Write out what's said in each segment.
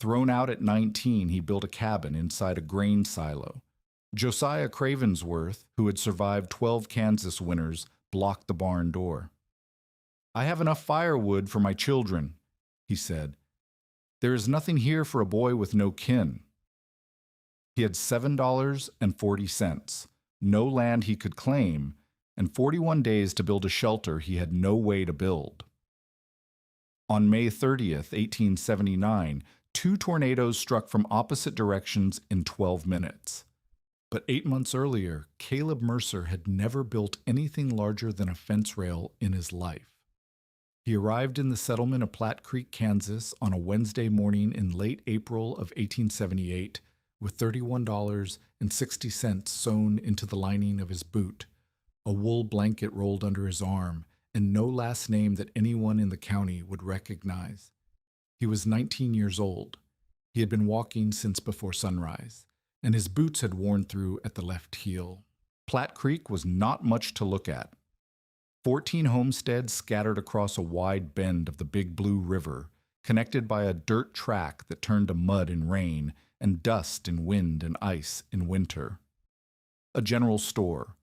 Thrown out at 19, he built a cabin inside a grain silo. Josiah Cravensworth, who had survived 12 Kansas winters, blocked the barn door. "I have enough firewood for my children," he said. "There is nothing here for a boy with no kin." He had $7.40, no land he could claim, and 41 days to build a shelter he had no way to build. On May 30th, 1879, 2 tornadoes struck from opposite directions in 12 minutes. But 8 months earlier, Caleb Mercer had never built anything larger than a fence rail in his life. He arrived in the settlement of Plat Creek, Kansas on a Wednesday morning in late April of 1878 with $31.60 sewn into the lining of his boot, a wool blanket rolled under his arm, and no last name that anyone in the county would recognize. He was 19 years old. He had been walking since before sunrise, and his boots had worn through at the left heel. Plat Creek was not much to look at. 14 homesteads scattered across a wide bend of the Big Blue River, connected by a dirt track that turned to mud in rain and dust in wind and ice in winter. A general store,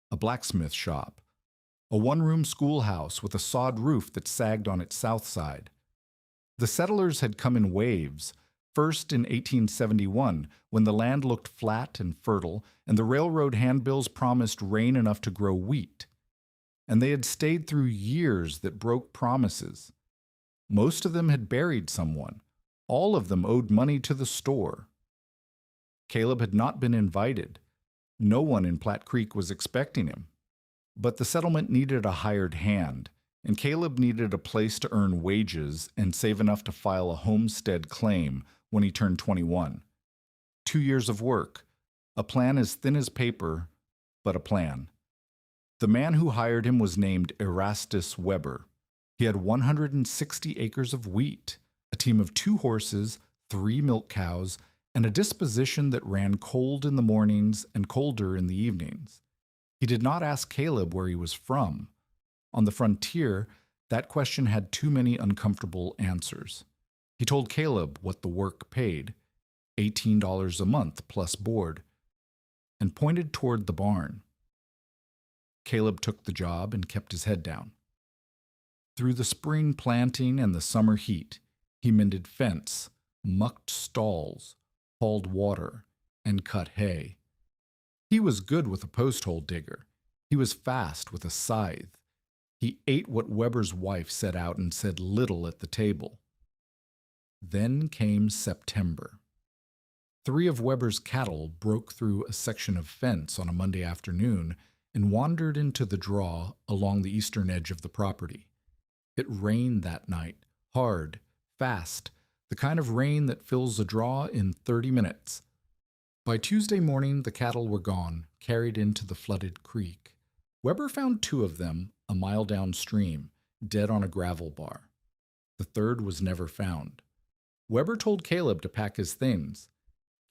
a blacksmith shop, a one-room schoolhouse with a sod roof that sagged on its south side. The settlers had come in waves, first in 1871, when the land looked flat and fertile, and the railroad handbills promised rain enough to grow wheat. And they had stayed through years that broke promises. Most of them had buried someone. All of them owed money to the store. Caleb had not been invited. No one in Plat Creek was expecting him. But the settlement needed a hired hand, and Caleb needed a place to earn wages and save enough to file a homestead claim when he turned 21. 2 years of work, a plan as thin as paper, but a plan. The man who hired him was named Erastus Weber. He had 160 acres of wheat, a team of 2 horses, 3 milk cows, and a disposition that ran cold in the mornings and colder in the evenings. He did not ask Caleb where he was from. On the frontier, that question had too many uncomfortable answers. He told Caleb what the work paid, $18 a month plus board, and pointed toward the barn. Caleb took the job and kept his head down. Through the spring planting and the summer heat, he mended fence, mucked stalls, hauled water, and cut hay. He was good with a post-hole digger. He was fast with a scythe. He ate what Weber's wife set out and said little at the table. Then came September. 3 of Weber's cattle broke through a section of fence on a Monday afternoon and wandered into the draw along the eastern edge of the property. It rained that night, hard, fast, the kind of rain that fills a draw in 30 minutes. By Tuesday morning, the cattle were gone, carried into the flooded creek. Weber found 2 of them a mile downstream, dead on a gravel bar. The third was never found. Weber told Caleb to pack his things.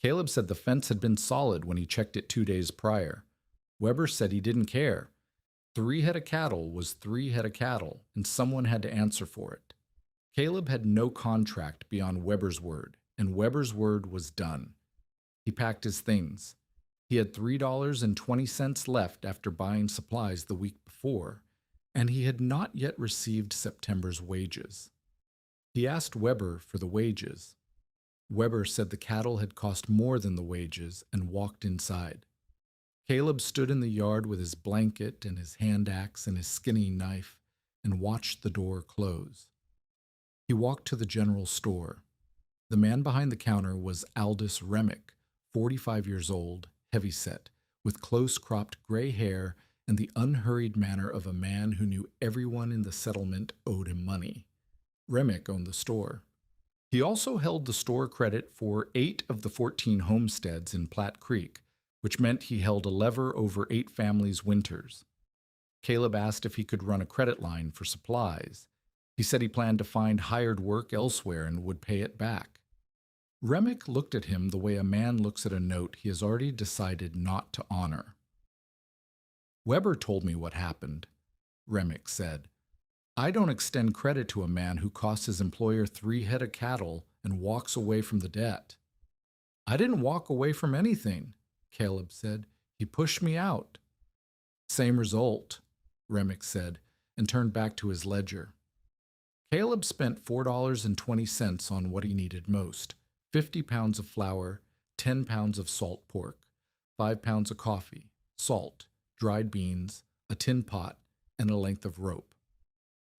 Caleb said the fence had been solid when he checked it 2 days prior. Weber said he didn't care. 3 head of cattle was 3 head of cattle, and someone had to answer for it. Caleb had no contract beyond Weber's word, and Weber's word was done. He packed his things. He had $3.20 left after buying supplies the week before, and he had not yet received September's wages. He asked Weber for the wages. Weber said the cattle had cost more than the wages and walked inside. Caleb stood in the yard with his blanket and his hand axe and his skinning knife and watched the door close. He walked to the general store. The man behind the counter was Aldis Remik, 45 years old, heavyset, with close-cropped gray hair and the unhurried manner of a man who knew everyone in the settlement owed him money. Remik owned the store. He also held the store credit for 8 of the 14 homesteads in Plat Creek, which meant he held a lever over 8 families' winters. Caleb asked if he could run a credit line for supplies. He said he planned to find hired work elsewhere and would pay it back. Remik looked at him the way a man looks at a note he has already decided not to honor. "Weber told me what happened," Remik said. "I don't extend credit to a man who cost his employer 3 head of cattle and walks away from the debt. I didn't walk away from anything, Caleb said. He pushed me out. Same result, Remik said, and turned back to his ledger. Caleb spent $4.20 on what he needed most: 50 pounds of flour, 10 pounds of salt pork, 5 pounds of coffee, salt, dried beans, a tin pot, and a length of rope.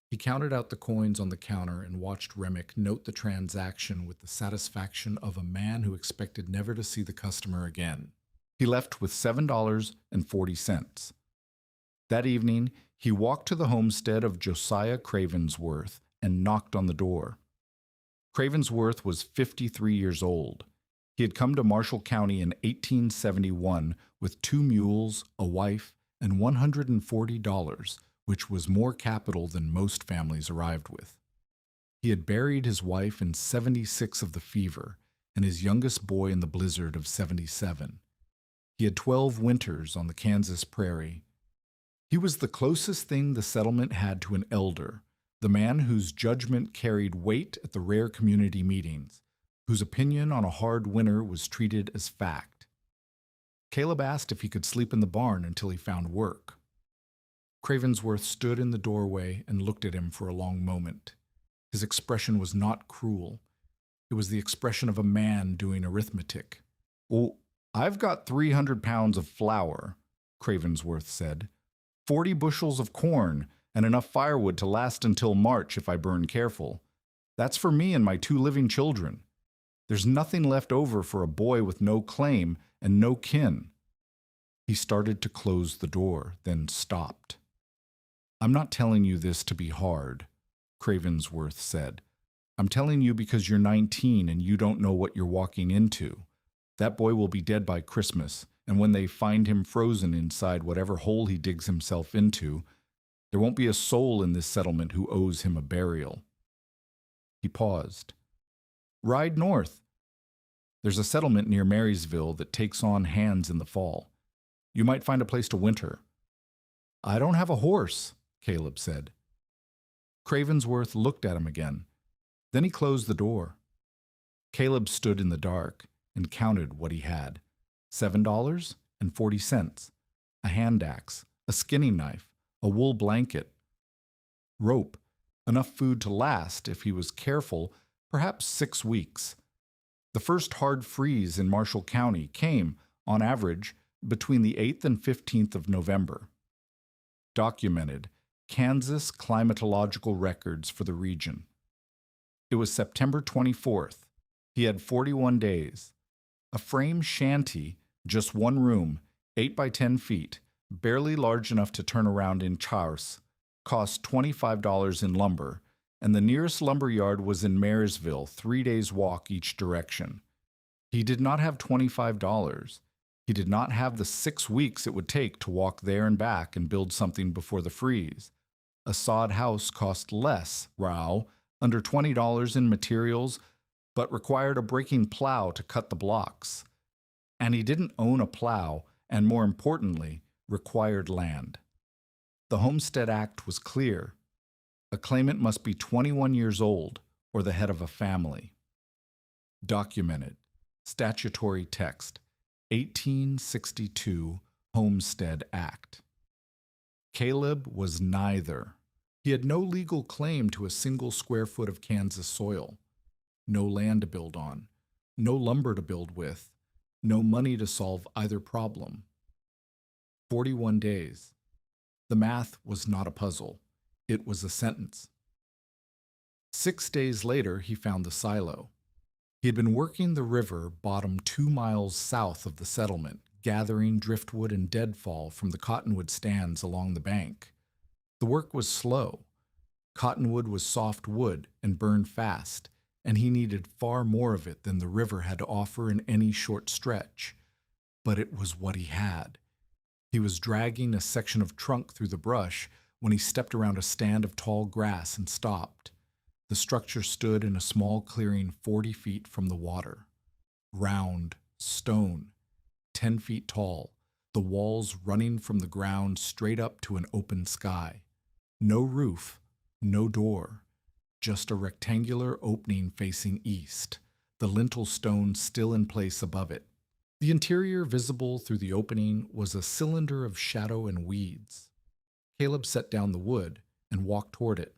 He counted out the coins on the counter and watched Remik note the transaction with the satisfaction of a man who expected never to see the customer again. He left with $7.40. That evening, he walked to the homestead of Josiah Cravensworth and knocked on the door. Cravensworth was 53 years old. He had come to Marshall County in 1871 with 2 mules, a wife, and $140, which was more capital than most families arrived with. He had buried his wife in 76 of the fever and his youngest boy in the blizzard of 77. He had 12 winters on the Kansas prairie. He was the closest thing the settlement had to an elder, the man whose judgment carried weight at the rare community meetings, whose opinion on a hard winter was treated as fact. Caleb asked if he could sleep in the barn until he found work. Cravensworth stood in the doorway and looked at him for a long moment. His expression was not cruel. It was the expression of a man doing arithmetic. "Oh, I've got 300 pounds of flour," Cravensworth said, 40 bushels of corn, and enough firewood to last until March if I burn careful. That's for me and my 2 living children. There's nothing left over for a boy with no claim and no kin." He started to close the door, then stopped. "I'm not telling you this to be hard," Cravensworth said. "I'm telling you because you're 19 and you don't know what you're walking into. That boy will be dead by Christmas, and when they find him frozen inside whatever hole he digs himself into, there won't be a soul in this settlement who owes him a burial." He paused. "Ride north. There's a settlement near Marysville that takes on hands in the fall. You might find a place to winter." "I don't have a horse," Caleb said. Cravensworth looked at him again. Then he closed the door. Caleb stood in the dark and counted what he had: $7.40, a hand axe, a skinning knife, a wool blanket, rope, enough food to last, if he was careful, perhaps 6 weeks. The first hard freeze in Marshall County came, on average, between the 8th and 15th of November. Documented: Kansas climatological records for the region. It was September 24th. He had 41 days. A frame shanty, just 1 room, 8 by 10 feet, barely large enough to turn around in Charles, cost $25 in lumber, and the nearest lumber yard was in Marysville, 3 days' walk each direction. He did not have $25. He did not have the 6 weeks it would take to walk there and back and build something before the freeze. A sod house cost less, under $20 in materials, but required a breaking plow to cut the blocks. And he didn't own a plow, and more importantly, required land. The Homestead Act was clear. A claimant must be 21 years old or the head of a family. Documented: statutory text, 1862 Homestead Act. Caleb was neither. He had no legal claim to a single square foot of Kansas soil, no land to build on, no lumber to build with, no money to solve either problem. 41 days. The math was not a puzzle. It was a sentence. 6 days later, he found the silo. He had been working the river bottom 2 miles south of the settlement, gathering driftwood and deadfall from the cottonwood stands along the bank. The work was slow. Cottonwood was soft wood and burned fast, and he needed far more of it than the river had to offer in any short stretch. But it was what he had. He was dragging a section of trunk through the brush when he stepped around a stand of tall grass and stopped. The structure stood in a small clearing 40 feet from the water. Round, stone, 10 feet tall, the walls running from the ground straight up to an open sky. No roof, no door, just a rectangular opening facing east, the lintel stone still in place above it. The interior visible through the opening was a cylinder of shadow and weeds. Caleb set down the wood and walked toward it.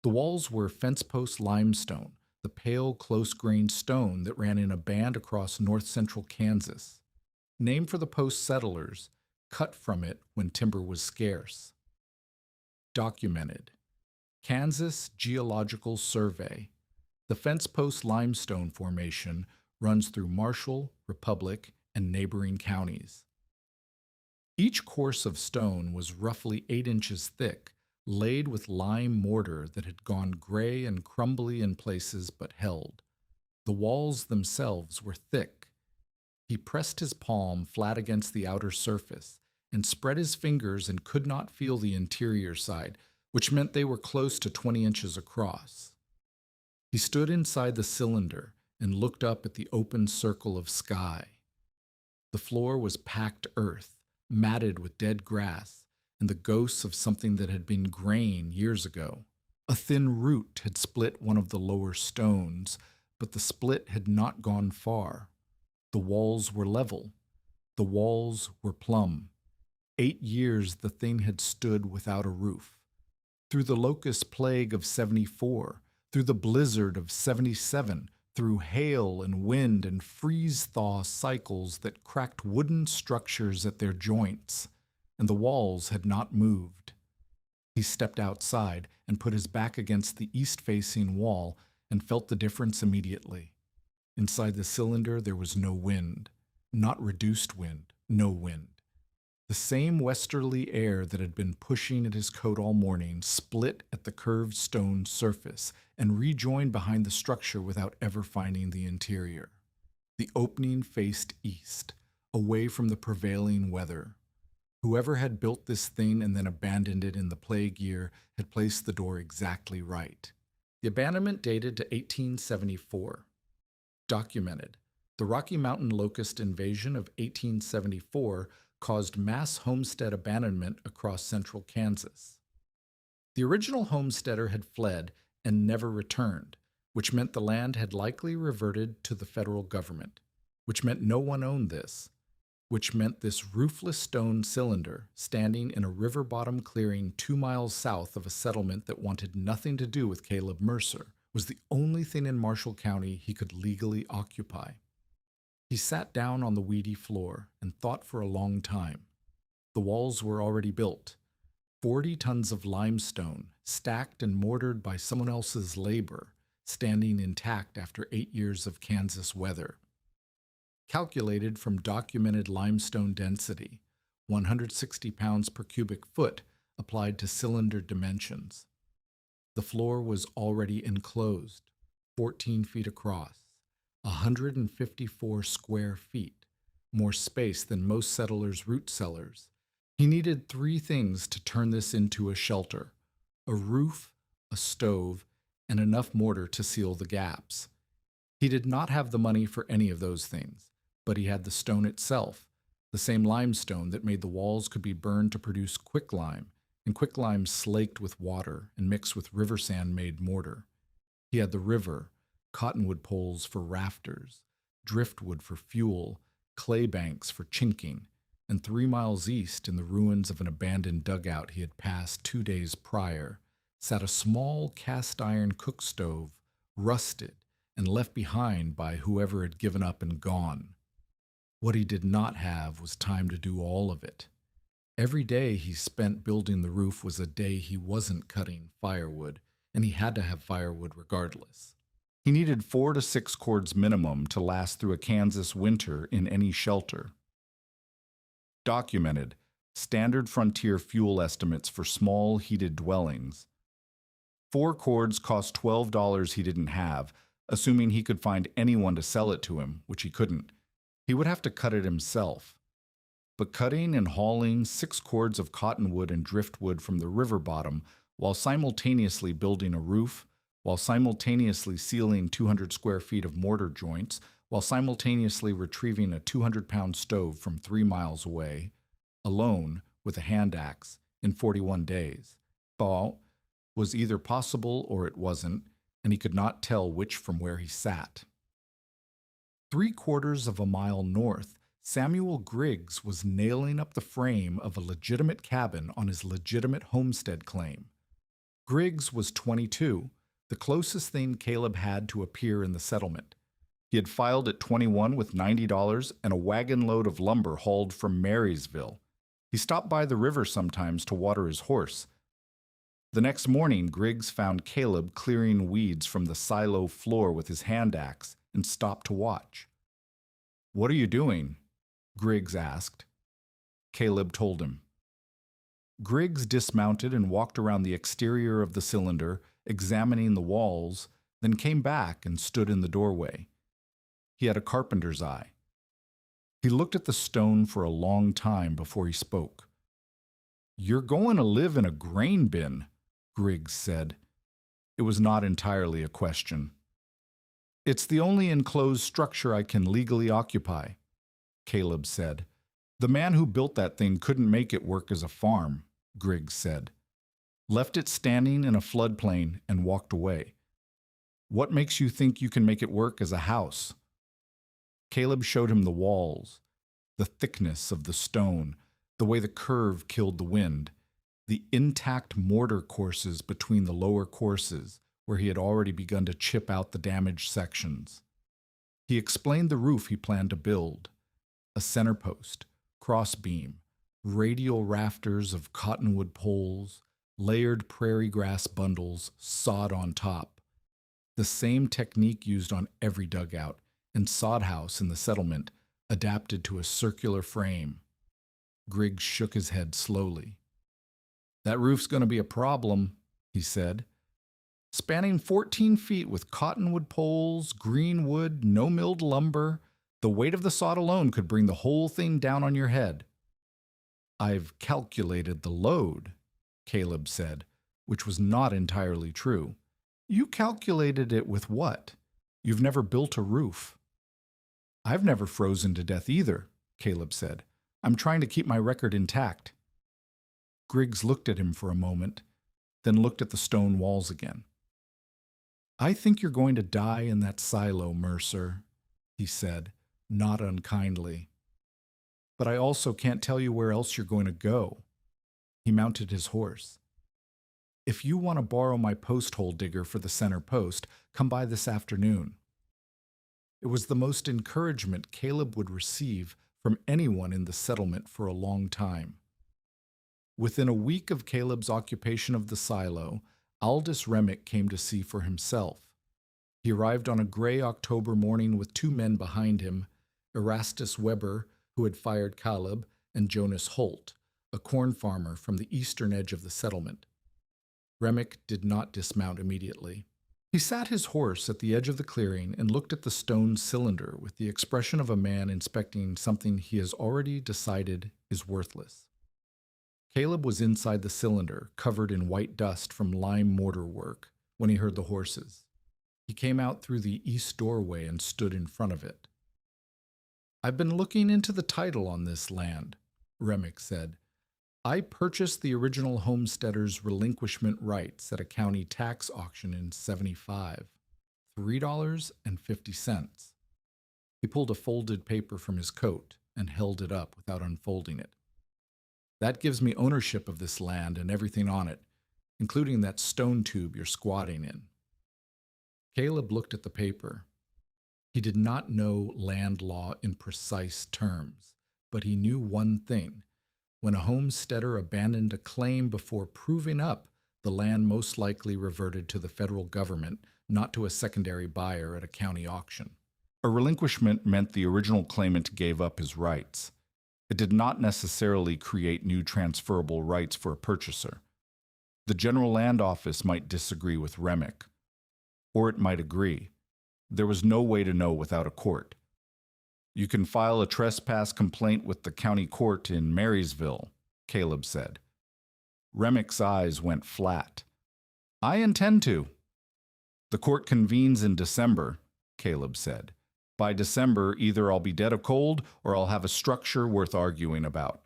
The walls were fence post limestone, the pale, close-grained stone that ran in a band across north-central Kansas, named for the post settlers, cut from it when timber was scarce. Documented. Kansas Geological Survey. The fence post limestone formation runs through Marshall, Republic, and neighboring counties. Each course of stone was roughly 8 inches thick, laid with lime mortar that had gone gray and crumbly in places but held. The walls themselves were thick. He pressed his palm flat against the outer surface and spread his fingers and could not feel the interior side, which meant they were close to 20 inches across. He stood inside the cylinder and looked up at the open circle of sky. The floor was packed earth, matted with dead grass, and the ghosts of something that had been grain years ago. A thin root had split one of the lower stones, but the split had not gone far. The walls were level. The walls were plumb. 8 years the thing had stood without a roof. Through the locust plague of 74, through the blizzard of 77, through hail and wind and freeze-thaw cycles that cracked wooden structures at their joints, and the walls had not moved. He stepped outside and put his back against the east-facing wall and felt the difference immediately. Inside the cylinder there was no wind, not reduced wind, no wind. The same westerly air that had been pushing at his coat all morning split at the curved stone surface and rejoined behind the structure without ever finding the interior. The opening faced east, away from the prevailing weather. Whoever had built this thing and then abandoned it in the plague year had placed the door exactly right. The abandonment dated to 1874. Documented. The Rocky Mountain locust invasion of 1874 caused mass homestead abandonment across central Kansas. The original homesteader had fled and never returned, which meant the land had likely reverted to the federal government, which meant no one owned this, which meant this roofless stone cylinder standing in a river bottom clearing 2 miles south of a settlement that wanted nothing to do with Caleb Mercer was the only thing in Marshall County he could legally occupy. He sat down on the weedy floor and thought for a long time. The walls were already built. 40 tons of limestone, stacked and mortared by someone else's labor, standing intact after 8 years of Kansas weather. Calculated from documented limestone density, 160 pounds per cubic foot applied to cylinder dimensions. The floor was already enclosed, 14 feet across, 154 square feet, more space than most settlers' root cellars. He needed 3 things to turn this into a shelter: a roof, a stove, and enough mortar to seal the gaps. He did not have the money for any of those things, but he had the stone itself, the same limestone that made the walls could be burned to produce quicklime, and quicklime slaked with water and mixed with river sand made mortar. He had the river, cottonwood poles for rafters, driftwood for fuel, clay banks for chinking, and 3 miles east, in the ruins of an abandoned dugout he had passed 2 days prior, sat a small cast-iron cook stove, rusted and left behind by whoever had given up and gone. What he did not have was time to do all of it. Every day he spent building the roof was a day he wasn't cutting firewood, and he had to have firewood regardless. He needed 4 to 6 cords minimum to last through a Kansas winter in any shelter. Documented. Standard frontier fuel estimates for small heated dwellings. 4 cords cost $12 he didn't have, assuming he could find anyone to sell it to him, which he couldn't. He would have to cut it himself. But cutting and hauling 6 cords of cottonwood and driftwood from the river bottom while simultaneously building a roof, while simultaneously sealing 200 square feet of mortar joints, while simultaneously retrieving a 200-pound stove from 3 miles away, alone with a hand axe, in 41 days. Well, was either possible or it wasn't, and he could not tell which from where he sat. 3/4 of a mile north, Samuel Griggs was nailing up the frame of a legitimate cabin on his legitimate homestead claim. Griggs was 22, the closest thing Caleb had to appear in the settlement. He had filed at 21 with $90 and a wagon load of lumber hauled from Marysville. He stopped by the river sometimes to water his horse. The next morning, Griggs found Caleb clearing weeds from the silo floor with his hand axe and stopped to watch. "What are you doing?" Griggs asked. Caleb told him. Griggs dismounted and walked around the exterior of the cylinder, examining the walls, then came back and stood in the doorway. He had a carpenter's eye. He looked at the stone for a long time before he spoke. "You're going to live in a grain bin," Griggs said. It was not entirely a question. "It's the only enclosed structure I can legally occupy," Caleb said. "The man who built that thing couldn't make it work as a farm," Griggs said. "Left it standing in a floodplain and walked away. What makes you think you can make it work as a house?" Caleb showed him the walls, the thickness of the stone, the way the curve killed the wind, the intact mortar courses between the lower courses, where he had already begun to chip out the damaged sections. He explained the roof he planned to build: a center post, crossbeam, radial rafters of cottonwood poles, layered prairie grass bundles, sod on top. The same technique used on every dugout and sod house in the settlement, adapted to a circular frame. Griggs shook his head slowly. "That roof's going to be a problem," he said. "Spanning 14 feet with cottonwood poles, green wood, no-milled lumber. The weight of the sod alone could bring the whole thing down on your head." "I've calculated the load," Caleb said, which was not entirely true. "You calculated it with what? You've never built a roof." "I've never frozen to death either," Caleb said. "I'm trying to keep my record intact." Griggs looked at him for a moment, then looked at the stone walls again. "I think you're going to die in that silo, Mercer," he said, not unkindly. "But I also can't tell you where else you're going to go." He mounted his horse. "If you want to borrow my post hole digger for the center post, come by this afternoon." It was the most encouragement Caleb would receive from anyone in the settlement for a long time. Within a week of Caleb's occupation of the silo, Aldis Remik came to see for himself. He arrived on a gray October morning with 2 men behind him, Erastus Weber, who had fired Caleb, and Jonas Holt, a corn farmer from the eastern edge of the settlement. Remik did not dismount immediately. He sat his horse at the edge of the clearing and looked at the stone cylinder with the expression of a man inspecting something he has already decided is worthless. Caleb was inside the cylinder, covered in white dust from lime mortar work, when he heard the horses. He came out through the east doorway and stood in front of it. "I've been looking into the title on this land," Remik said. "I purchased the original homesteader's relinquishment rights at a county tax auction in '75, $3.50. He pulled a folded paper from his coat and held it up without unfolding it. "That gives me ownership of this land and everything on it, including that stone tube you're squatting in." Caleb looked at the paper. He did not know land law in precise terms, but he knew one thing. When a homesteader abandoned a claim before proving up, the land most likely reverted to the federal government, not to a secondary buyer at a county auction. A relinquishment meant the original claimant gave up his rights. It did not necessarily create new transferable rights for a purchaser. The General Land Office might disagree with Remik, or it might agree. There was no way to know without a court. "You can file a trespass complaint with the county court in Marysville," Caleb said. Remik's eyes went flat. "I intend to." "The court convenes in December," Caleb said. "By December, either I'll be dead of cold or I'll have a structure worth arguing about.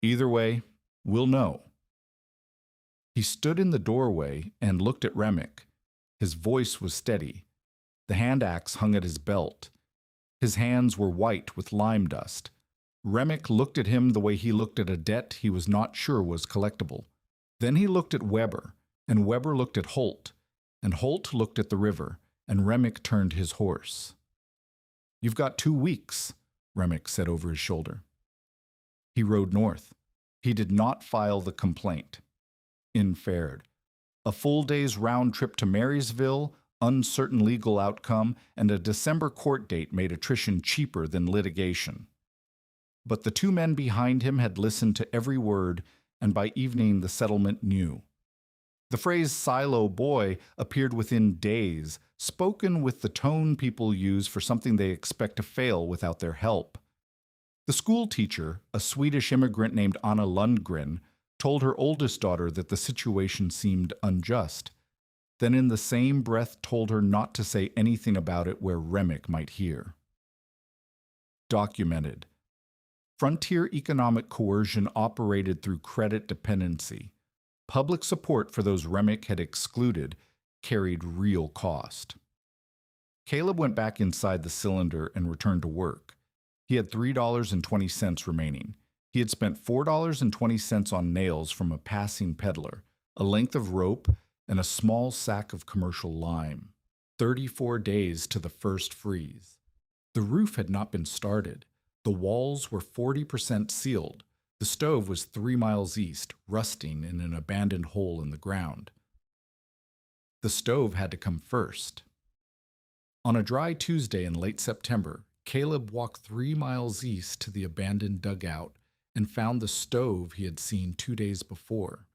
Either way, we'll know." He stood in the doorway and looked at Remik. His voice was steady. The hand axe hung at his belt. His hands were white with lime dust. Remik looked at him the way he looked at a debt he was not sure was collectible. Then he looked at Weber, and Weber looked at Holt, and Holt looked at the river, and Remik turned his horse. "You've got 2 weeks," Remik said over his shoulder. He rode north. He did not file the complaint. In fared. A full day's round trip to Marysville, uncertain legal outcome, and a December court date made attrition cheaper than litigation. But the 2 men behind him had listened to every word, and by evening the settlement knew. The phrase "silo boy" appeared within days, spoken with the tone people use for something they expect to fail without their help. The school teacher, a Swedish immigrant named Anna Lundgren, told her oldest daughter that the situation seemed unjust, then in the same breath told her not to say anything about it where Remik might hear. Documented. Frontier economic coercion operated through credit dependency. Public support for those Remik had excluded carried real cost. Caleb went back inside the cylinder and returned to work. He had $3.20 remaining. He had spent $4.20 on nails from a passing peddler, a length of rope, and a small sack of commercial lime. 34 days to the first freeze. The roof had not been started. The walls were 40% sealed. The stove was 3 miles east, rusting in an abandoned hole in the ground. The stove had to come first. On a dry Tuesday in late September, Caleb walked 3 miles east to the abandoned dugout and found the stove he had seen 2 days before.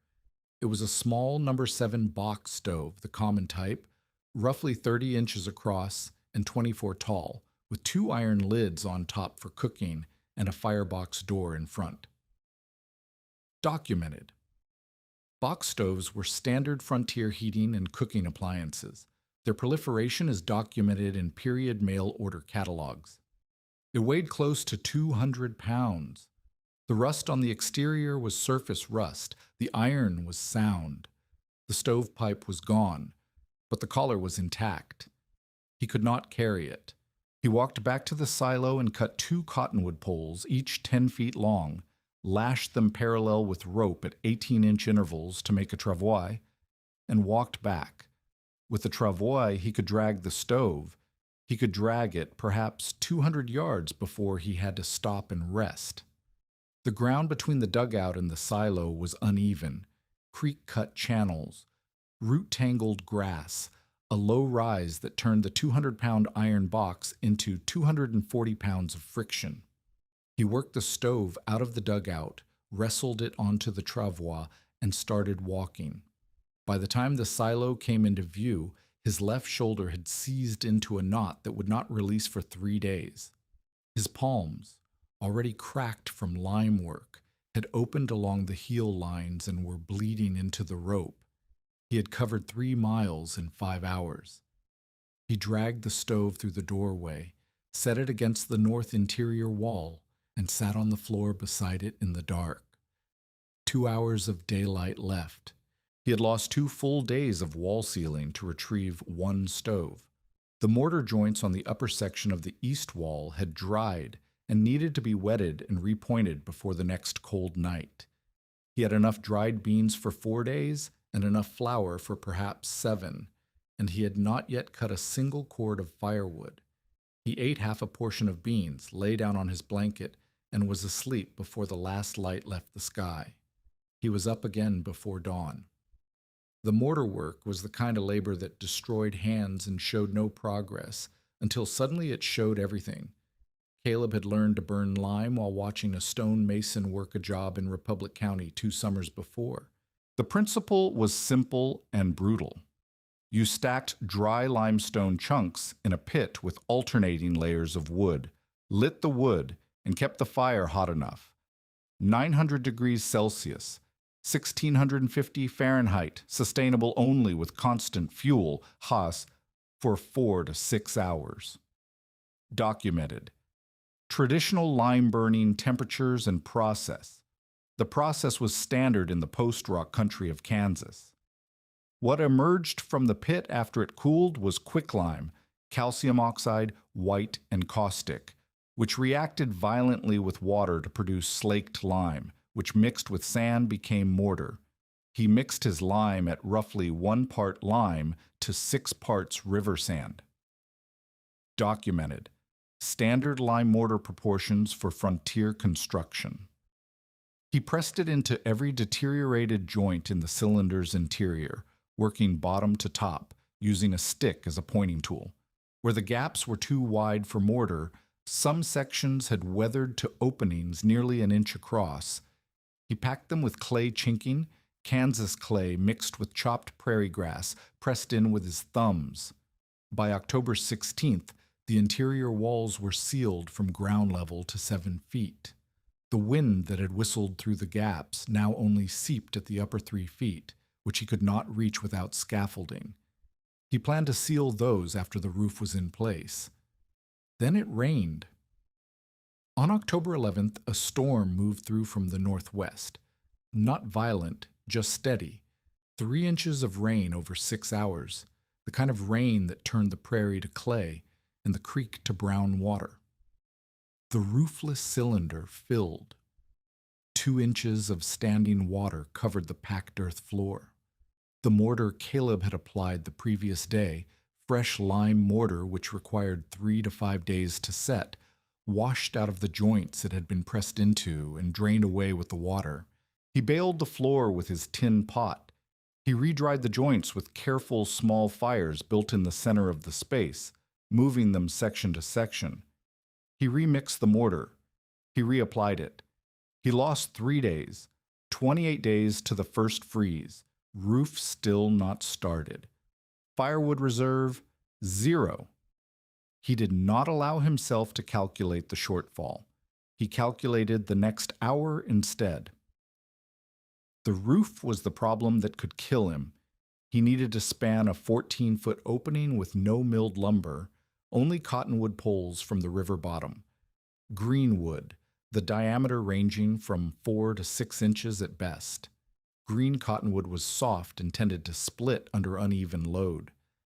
It was a small No. 7 box stove, the common type, roughly 30 inches across and 24 tall, with 2 iron lids on top for cooking and a firebox door in front. Documented. Box stoves were standard frontier heating and cooking appliances. Their proliferation is documented in period mail order catalogs. It weighed close to 200 pounds. The rust on the exterior was surface rust. The iron was sound. The stovepipe was gone, but the collar was intact. He could not carry it. He walked back to the silo and cut 2 cottonwood poles, each 10 feet long, lashed them parallel with rope at 18-inch intervals to make a travois, and walked back. With the travois, he could drag the stove. He could drag it perhaps 200 yards before he had to stop and rest. The ground between the dugout and the silo was uneven, creek-cut channels, root-tangled grass, a low rise that turned the 200-pound iron box into 240 pounds of friction. He worked the stove out of the dugout, wrestled it onto the travois, and started walking. By the time the silo came into view, his left shoulder had seized into a knot that would not release for 3 days. His palms, already cracked from lime work, had opened along the heel lines and were bleeding into the rope. He had covered 3 miles in 5 hours. He dragged the stove through the doorway, set it against the north interior wall, and sat on the floor beside it in the dark. 2 hours of daylight left. He had lost 2 full days of wall sealing to retrieve 1 stove. The mortar joints on the upper section of the east wall had dried and needed to be wetted and repointed before the next cold night. He had enough dried beans for 4 days and enough flour for perhaps 7, and he had not yet cut a single cord of firewood. He ate half a portion of beans, lay down on his blanket, and was asleep before the last light left the sky. He was up again before dawn. The mortar work was the kind of labor that destroyed hands and showed no progress, until suddenly it showed everything. Caleb had learned to burn lime while watching a stone mason work a job in Republic County 2 summers before. The principle was simple and brutal. You stacked dry limestone chunks in a pit with alternating layers of wood, lit the wood, and kept the fire hot enough. 900 degrees Celsius, 1650 Fahrenheit, sustainable only with constant fuel, Haas, for 4 to 6 hours. Documented. Traditional lime burning temperatures and process. The process was standard in the post-rock country of Kansas. What emerged from the pit after it cooled was quicklime, calcium oxide, white, and caustic, which reacted violently with water to produce slaked lime, which mixed with sand became mortar. He mixed his lime at roughly 1 part lime to 6 parts river sand. Documented. Standard lime mortar proportions for frontier construction. He pressed it into every deteriorated joint in the cylinder's interior, working bottom to top, using a stick as a pointing tool. Where the gaps were too wide for mortar, some sections had weathered to openings nearly an inch across. He packed them with clay chinking, Kansas clay mixed with chopped prairie grass, pressed in with his thumbs. By October 16th, the interior walls were sealed from ground level to 7 feet. The wind that had whistled through the gaps now only seeped at the upper 3 feet, which he could not reach without scaffolding. He planned to seal those after the roof was in place. Then it rained. On October 11th, a storm moved through from the northwest. Not violent, just steady. 3 inches of rain over 6 hours, the kind of rain that turned the prairie to clay and the creek to brown water. The roofless cylinder filled. 2 inches of standing water covered the packed earth floor. The mortar Caleb had applied the previous day, fresh lime mortar which required 3 to 5 days to set, washed out of the joints it had been pressed into and drained away with the water. He baled the floor with his tin pot. He re-dried the joints with careful small fires built in the center of the space, moving them section to section. He remixed the mortar. He reapplied it. He lost 3 days, 28 days to the first freeze. Roof still not started. Firewood reserve, 0. He did not allow himself to calculate the shortfall. He calculated the next hour instead. The roof was the problem that could kill him. He needed to span a 14-foot opening with no milled lumber, only cottonwood poles from the river bottom. Greenwood, the diameter ranging from 4 to 6 inches at best. Green cottonwood was soft and tended to split under uneven load.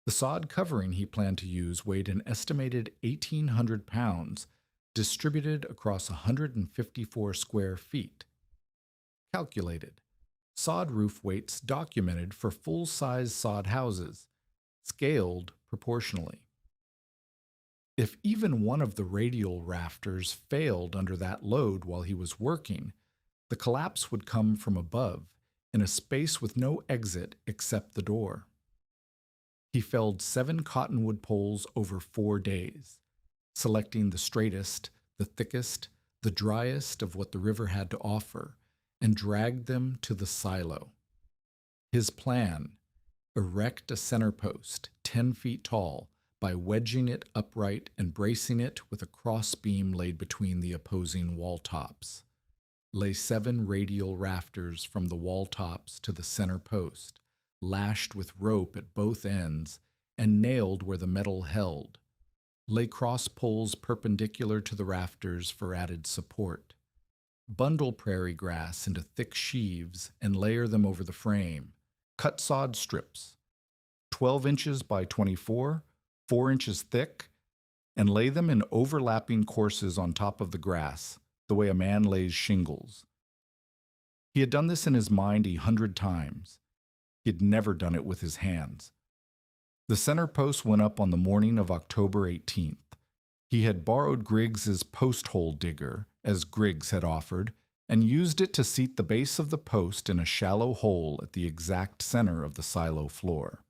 The sod covering he planned to use weighed an estimated 1,800 pounds, distributed across 154 square feet. Calculated. Sod roof weights documented for full-size sod houses, scaled proportionally. If even one of the radial rafters failed under that load while he was working, the collapse would come from above, in a space with no exit except the door. He felled 7 cottonwood poles over 4 days, selecting the straightest, the thickest, the driest of what the river had to offer, and dragged them to the silo. His plan: erect a center post 10 feet tall by wedging it upright and bracing it with a cross beam laid between the opposing wall tops. Lay 7 radial rafters from the wall tops to the center post, lashed with rope at both ends and nailed where the metal held. Lay cross poles perpendicular to the rafters for added support. Bundle prairie grass into thick sheaves and layer them over the frame. Cut sod strips, 12 inches by 24, 4 inches thick, and lay them in overlapping courses on top of the grass, the way a man lays shingles. He had done this in his mind 100 times. He had never done it with his hands. The center post went up on the morning of October 18th. He had borrowed Griggs's post hole digger, as Griggs had offered, and used it to seat the base of the post in a shallow hole at the exact center of the silo floor.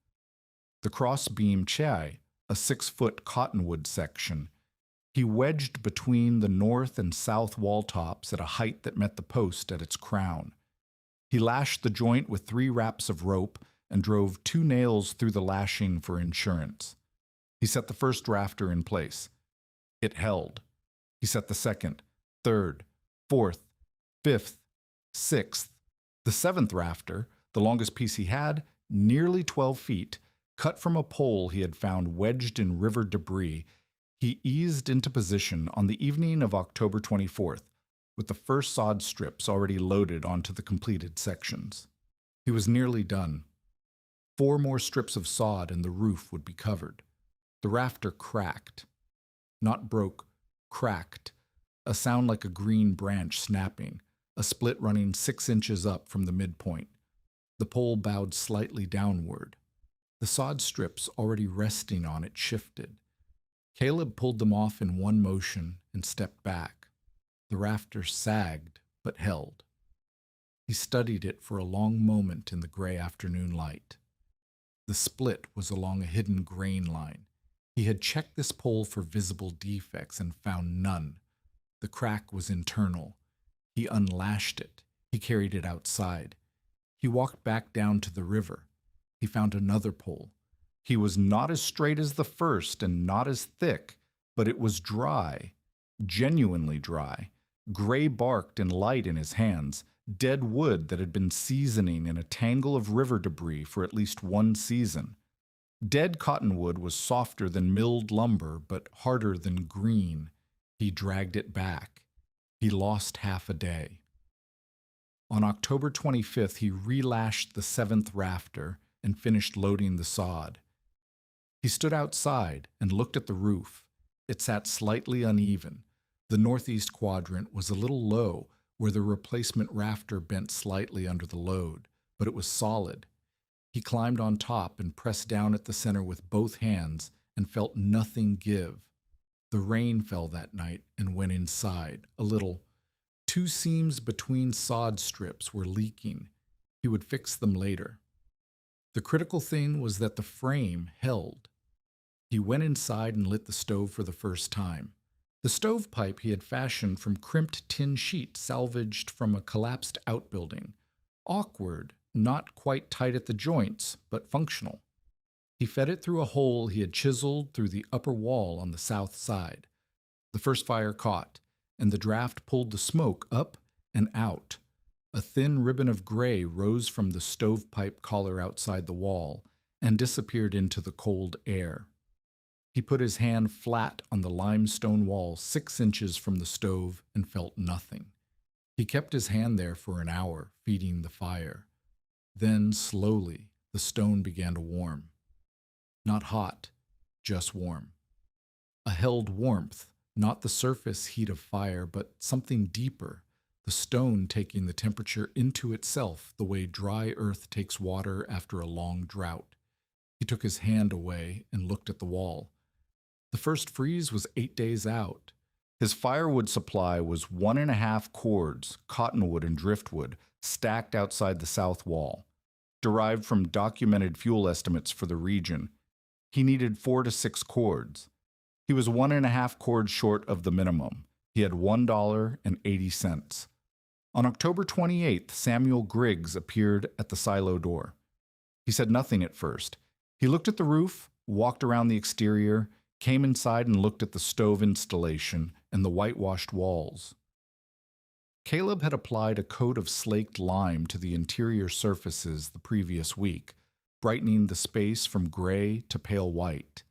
The cross-beam chai, a 6-foot cottonwood section, he wedged between the north and south wall tops at a height that met the post at its crown. He lashed the joint with 3 wraps of rope and drove 2 nails through the lashing for insurance. He set the first rafter in place. It held. He set the second, third, fourth, fifth, sixth. The 7th rafter, the longest piece he had, nearly 12 feet, cut from a pole he had found wedged in river debris, he eased into position on the evening of October 24th, with the first sod strips already loaded onto the completed sections. He was nearly done. 4 more strips of sod and the roof would be covered. The rafter cracked. Not broke, cracked. A sound like a green branch snapping, a split running 6 inches up from the midpoint. The pole bowed slightly downward. The sod strips already resting on it shifted. Caleb pulled them off in one motion and stepped back. The rafter sagged, but held. He studied it for a long moment in the gray afternoon light. The split was along a hidden grain line. He had checked this pole for visible defects and found none. The crack was internal. He unlashed it. He carried it outside. He walked back down to the river. He found another pole. He was not as straight as the first and not as thick, but it was dry, genuinely dry, gray-barked and light in his hands, dead wood that had been seasoning in a tangle of river debris for at least one season. Dead cottonwood was softer than milled lumber, but harder than green. He dragged it back. He lost half a day. On October 25th, he relashed the 7th rafter and finished loading the sod. He stood outside and looked at the roof. It sat slightly uneven. The northeast quadrant was a little low, where the replacement rafter bent slightly under the load, but it was solid. He climbed on top and pressed down at the center with both hands and felt nothing give. The rain fell that night and went inside, a little. 2 seams between sod strips were leaking. He would fix them later. The critical thing was that the frame held. He went inside and lit the stove for the first time. The stovepipe he had fashioned from crimped tin sheet salvaged from a collapsed outbuilding. Awkward, not quite tight at the joints, but functional. He fed it through a hole he had chiseled through the upper wall on the south side. The first fire caught, and the draft pulled the smoke up and out. A thin ribbon of gray rose from the stovepipe collar outside the wall and disappeared into the cold air. He put his hand flat on the limestone wall 6 inches from the stove and felt nothing. He kept his hand there for an hour, feeding the fire. Then, slowly, the stone began to warm. Not hot, just warm. A held warmth, not the surface heat of fire, but something deeper, the stone taking the temperature into itself the way dry earth takes water after a long drought. He took his hand away and looked at the wall. The first freeze was 8 days out. His firewood supply was 1.5 cords, cottonwood and driftwood, stacked outside the south wall. Derived from documented fuel estimates for the region, he needed 4 to 6 cords. He was 1.5 cords short of the minimum. He had $1.80. On October 28th, Samuel Griggs appeared at the silo door. He said nothing at first. He looked at the roof, walked around the exterior, came inside and looked at the stove installation and the whitewashed walls. Caleb had applied a coat of slaked lime to the interior surfaces the previous week, brightening the space from gray to pale white,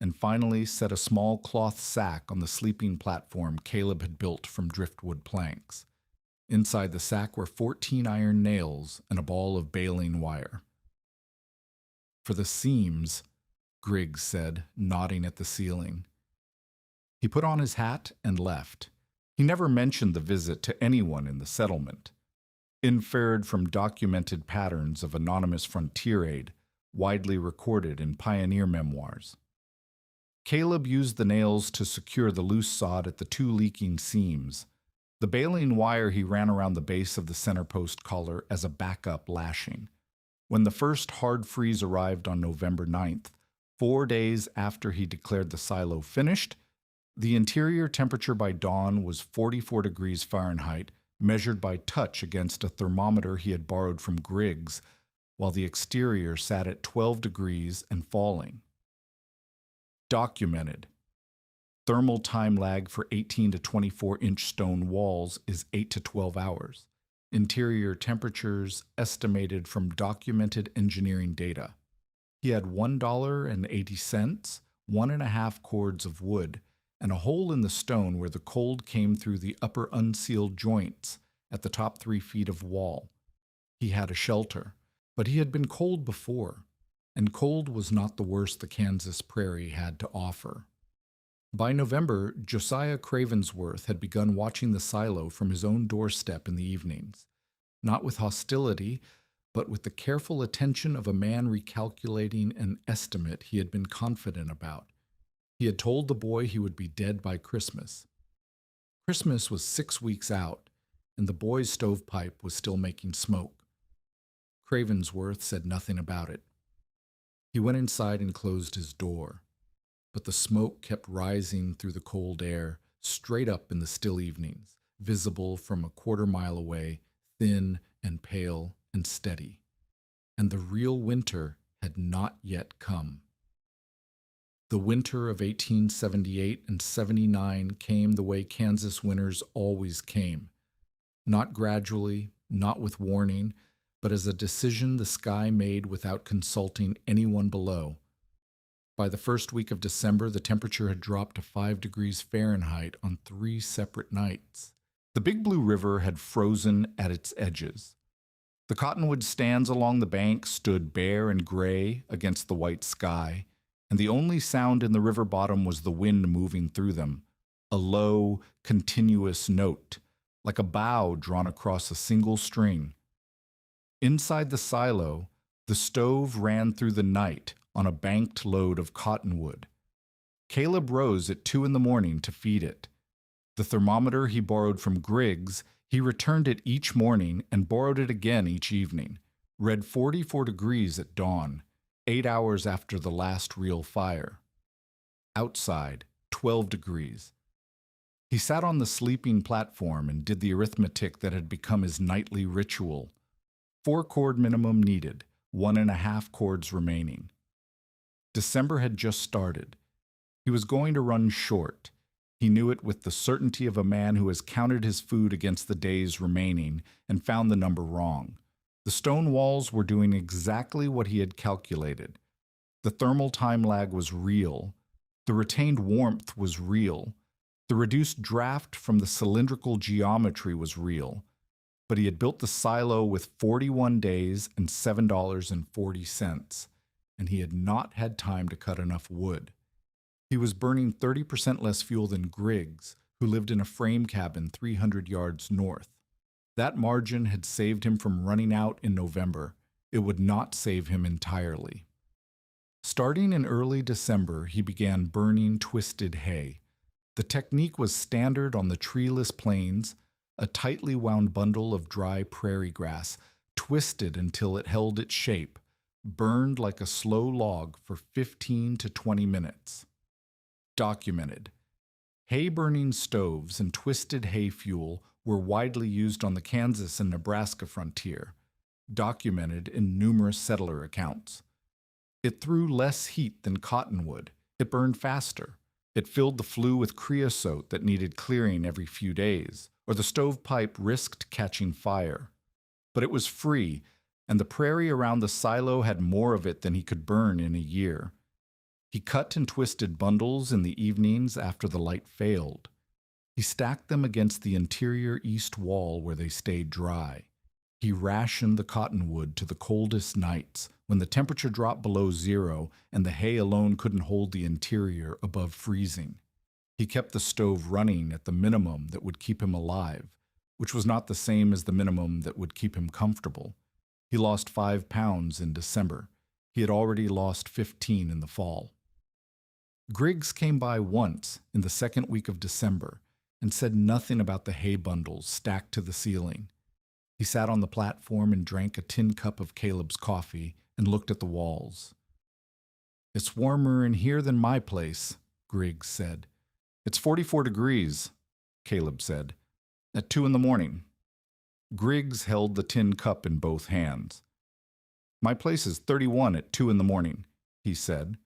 and finally set a small cloth sack on the sleeping platform Caleb had built from driftwood planks. Inside the sack were 14 iron nails and a ball of baling wire. For the seams, Griggs said, nodding at the ceiling. He put on his hat and left. He never mentioned the visit to anyone in the settlement. Inferred from documented patterns of anonymous frontier aid, widely recorded in pioneer memoirs. Caleb used the nails to secure the loose sod at the 2 leaking seams. The baling wire he ran around the base of the center post collar as a backup lashing. When the first hard freeze arrived on November 9th, 4 days after he declared the silo finished, the interior temperature by dawn was 44 degrees Fahrenheit, measured by touch against a thermometer he had borrowed from Griggs, while the exterior sat at 12 degrees and falling. Documented. Thermal time lag for 18 to 24-inch stone walls is 8 to 12 hours. Interior temperatures estimated from documented engineering data. He had $1.80, 1.5 cords of wood, and a hole in the stone where the cold came through the upper unsealed joints at the top 3 feet of wall. He had a shelter, but he had been cold before, and cold was not the worst the Kansas prairie had to offer. By November, Josiah Cravensworth had begun watching the silo from his own doorstep in the evenings, not with hostility, but with the careful attention of a man recalculating an estimate he had been confident about. He had told the boy he would be dead by Christmas. Christmas was 6 weeks out, and the boy's stovepipe was still making smoke. Cravensworth said nothing about it. He went inside and closed his door, but the smoke kept rising through the cold air, straight up in the still evenings, visible from a quarter-mile away, thin and pale and steady. And the real winter had not yet come. The winter of 1878 and 79 came the way Kansas winters always came, not gradually, not with warning, but as a decision the sky made without consulting anyone below. By the first week of December, the temperature had dropped to 5 degrees Fahrenheit on 3 separate nights. The Big Blue River had frozen at its edges. The cottonwood stands along the bank stood bare and gray against the white sky, and the only sound in the river bottom was the wind moving through them, a low, continuous note, like a bow drawn across a single string. Inside the silo, the stove ran through the night on a banked load of cottonwood. Caleb rose at 2 in the morning to feed it. The thermometer he borrowed from Griggs, he returned it each morning and borrowed it again each evening, read 44 degrees at dawn, 8 hours after the last real fire. Outside, 12 degrees. He sat on the sleeping platform and did the arithmetic that had become his nightly ritual. 4 cord minimum needed, 1.5 cords remaining. December had just started. He was going to run short. He knew it with the certainty of a man who has counted his food against the days remaining and found the number wrong. The stone walls were doing exactly what he had calculated. The thermal time lag was real. The retained warmth was real. The reduced draft from the cylindrical geometry was real. But he had built the silo with 41 days and $7.40, and he had not had time to cut enough wood. He was burning 30% less fuel than Griggs, who lived in a frame cabin 300 yards north. That margin had saved him from running out in November. It would not save him entirely. Starting in early December, he began burning twisted hay. The technique was standard on the treeless plains, a tightly wound bundle of dry prairie grass, twisted until it held its shape, burned like a slow log for 15 to 20 minutes. Documented. Hay-burning stoves and twisted hay fuel were widely used on the Kansas and Nebraska frontier, documented in numerous settler accounts. It threw less heat than cottonwood. It burned faster. It filled the flue with creosote that needed clearing every few days, or the stovepipe risked catching fire. But it was free, and the prairie around the silo had more of it than he could burn in a year. He cut and twisted bundles in the evenings after the light failed. He stacked them against the interior east wall where they stayed dry. He rationed the cottonwood to the coldest nights, when the temperature dropped below zero and the hay alone couldn't hold the interior above freezing. He kept the stove running at the minimum that would keep him alive, which was not the same as the minimum that would keep him comfortable. He lost 5 pounds in December. He had already lost 15 in the fall. Griggs came by once in the second week of December and said nothing about the hay bundles stacked to the ceiling. He sat on the platform and drank a tin cup of Caleb's coffee and looked at the walls. "It's warmer in here than my place," Griggs said. "It's 44 degrees, Caleb said, "at 2 in the morning. Griggs held the tin cup in both hands. "My place is 31 at 2 in the morning, he said.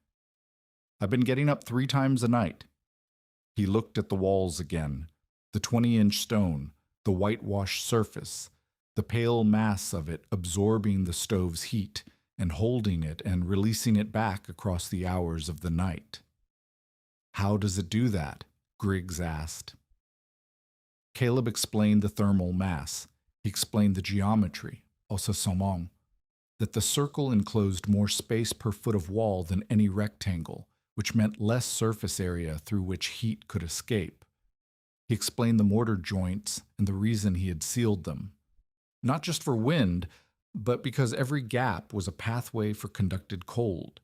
"I've been getting up 3 times a night." He looked at the walls again, the 20-inch stone, the whitewashed surface, the pale mass of it absorbing the stove's heat and holding it and releasing it back across the hours of the night. "How does it do that?" Griggs asked. Caleb explained the thermal mass. He explained the geometry, also saumon, that the circle enclosed more space per foot of wall than any rectangle, which meant less surface area through which heat could escape. He explained the mortar joints and the reason he had sealed them. Not just for wind, but because every gap was a pathway for conducted cold,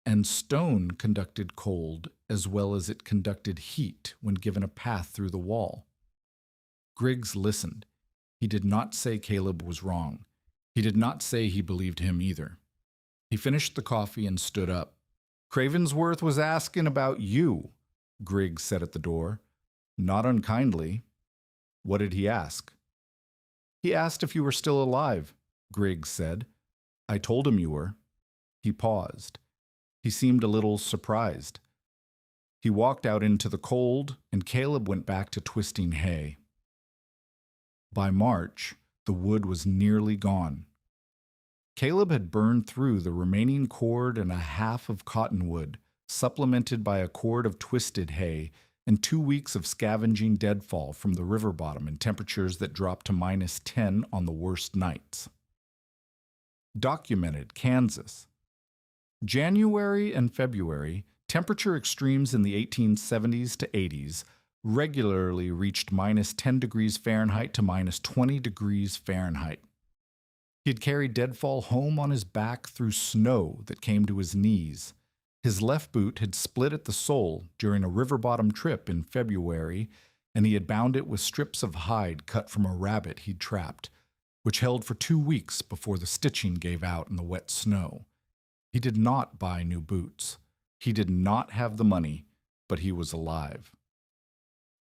and stone conducted cold as well as it conducted heat when given a path through the wall. Griggs listened. He did not say Caleb was wrong. He did not say he believed him either. He finished the coffee and stood up. Cravensworth was asking about you, Griggs said at the door. Not unkindly. What did he ask? He asked if you were still alive, Griggs said. I told him you were. He paused. He seemed a little surprised. He walked out into the cold, and Caleb went back to twisting hay. By March, the wood was nearly gone. Caleb had burned through the remaining cord and a half of cottonwood, supplemented by a cord of twisted hay, and 2 weeks of scavenging deadfall from the river bottom in temperatures that dropped to -10 on the worst nights. Documented Kansas. January and February, temperature extremes in the 1870s to 80s regularly reached -10 degrees Fahrenheit to -20 degrees Fahrenheit. He had carried deadfall home on his back through snow that came to his knees. His left boot had split at the sole during a river bottom trip in February, and he had bound it with strips of hide cut from a rabbit he'd trapped, which held for 2 weeks before the stitching gave out in the wet snow. He did not buy new boots. He did not have the money, but he was alive.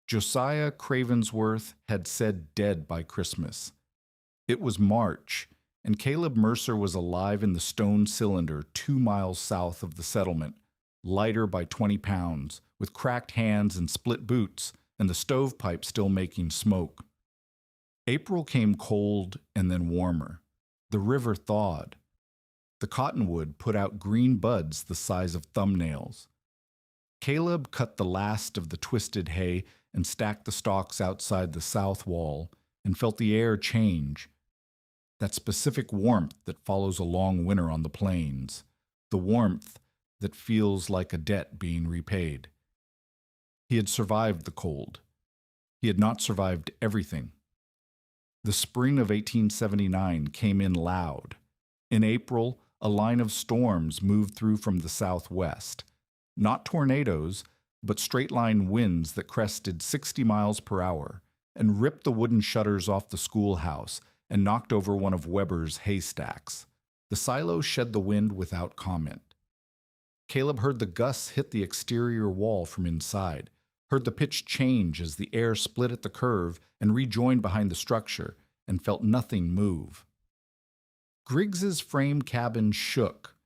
Josiah Cravensworth had said dead by Christmas. It was March, and Caleb Mercer was alive in the stone cylinder 2 miles south of the settlement, lighter by 20 pounds, with cracked hands and split boots, and the stovepipe still making smoke. April came cold and then warmer. The river thawed. The cottonwood put out green buds the size of thumbnails. Caleb cut the last of the twisted hay and stacked the stalks outside the south wall and felt the air change. That specific warmth that follows a long winter on the plains. The warmth that feels like a debt being repaid. He had survived the cold. He had not survived everything. The spring of 1879 came in loud. In April, a line of storms moved through from the southwest. Not tornadoes, but straight-line winds that crested 60 miles per hour and ripped the wooden shutters off the schoolhouse and knocked over one of Weber's haystacks. The silo shed the wind without comment. Caleb heard the gusts hit the exterior wall from inside, heard the pitch change as the air split at the curve and rejoined behind the structure, and felt nothing move. Griggs's frame cabin shook.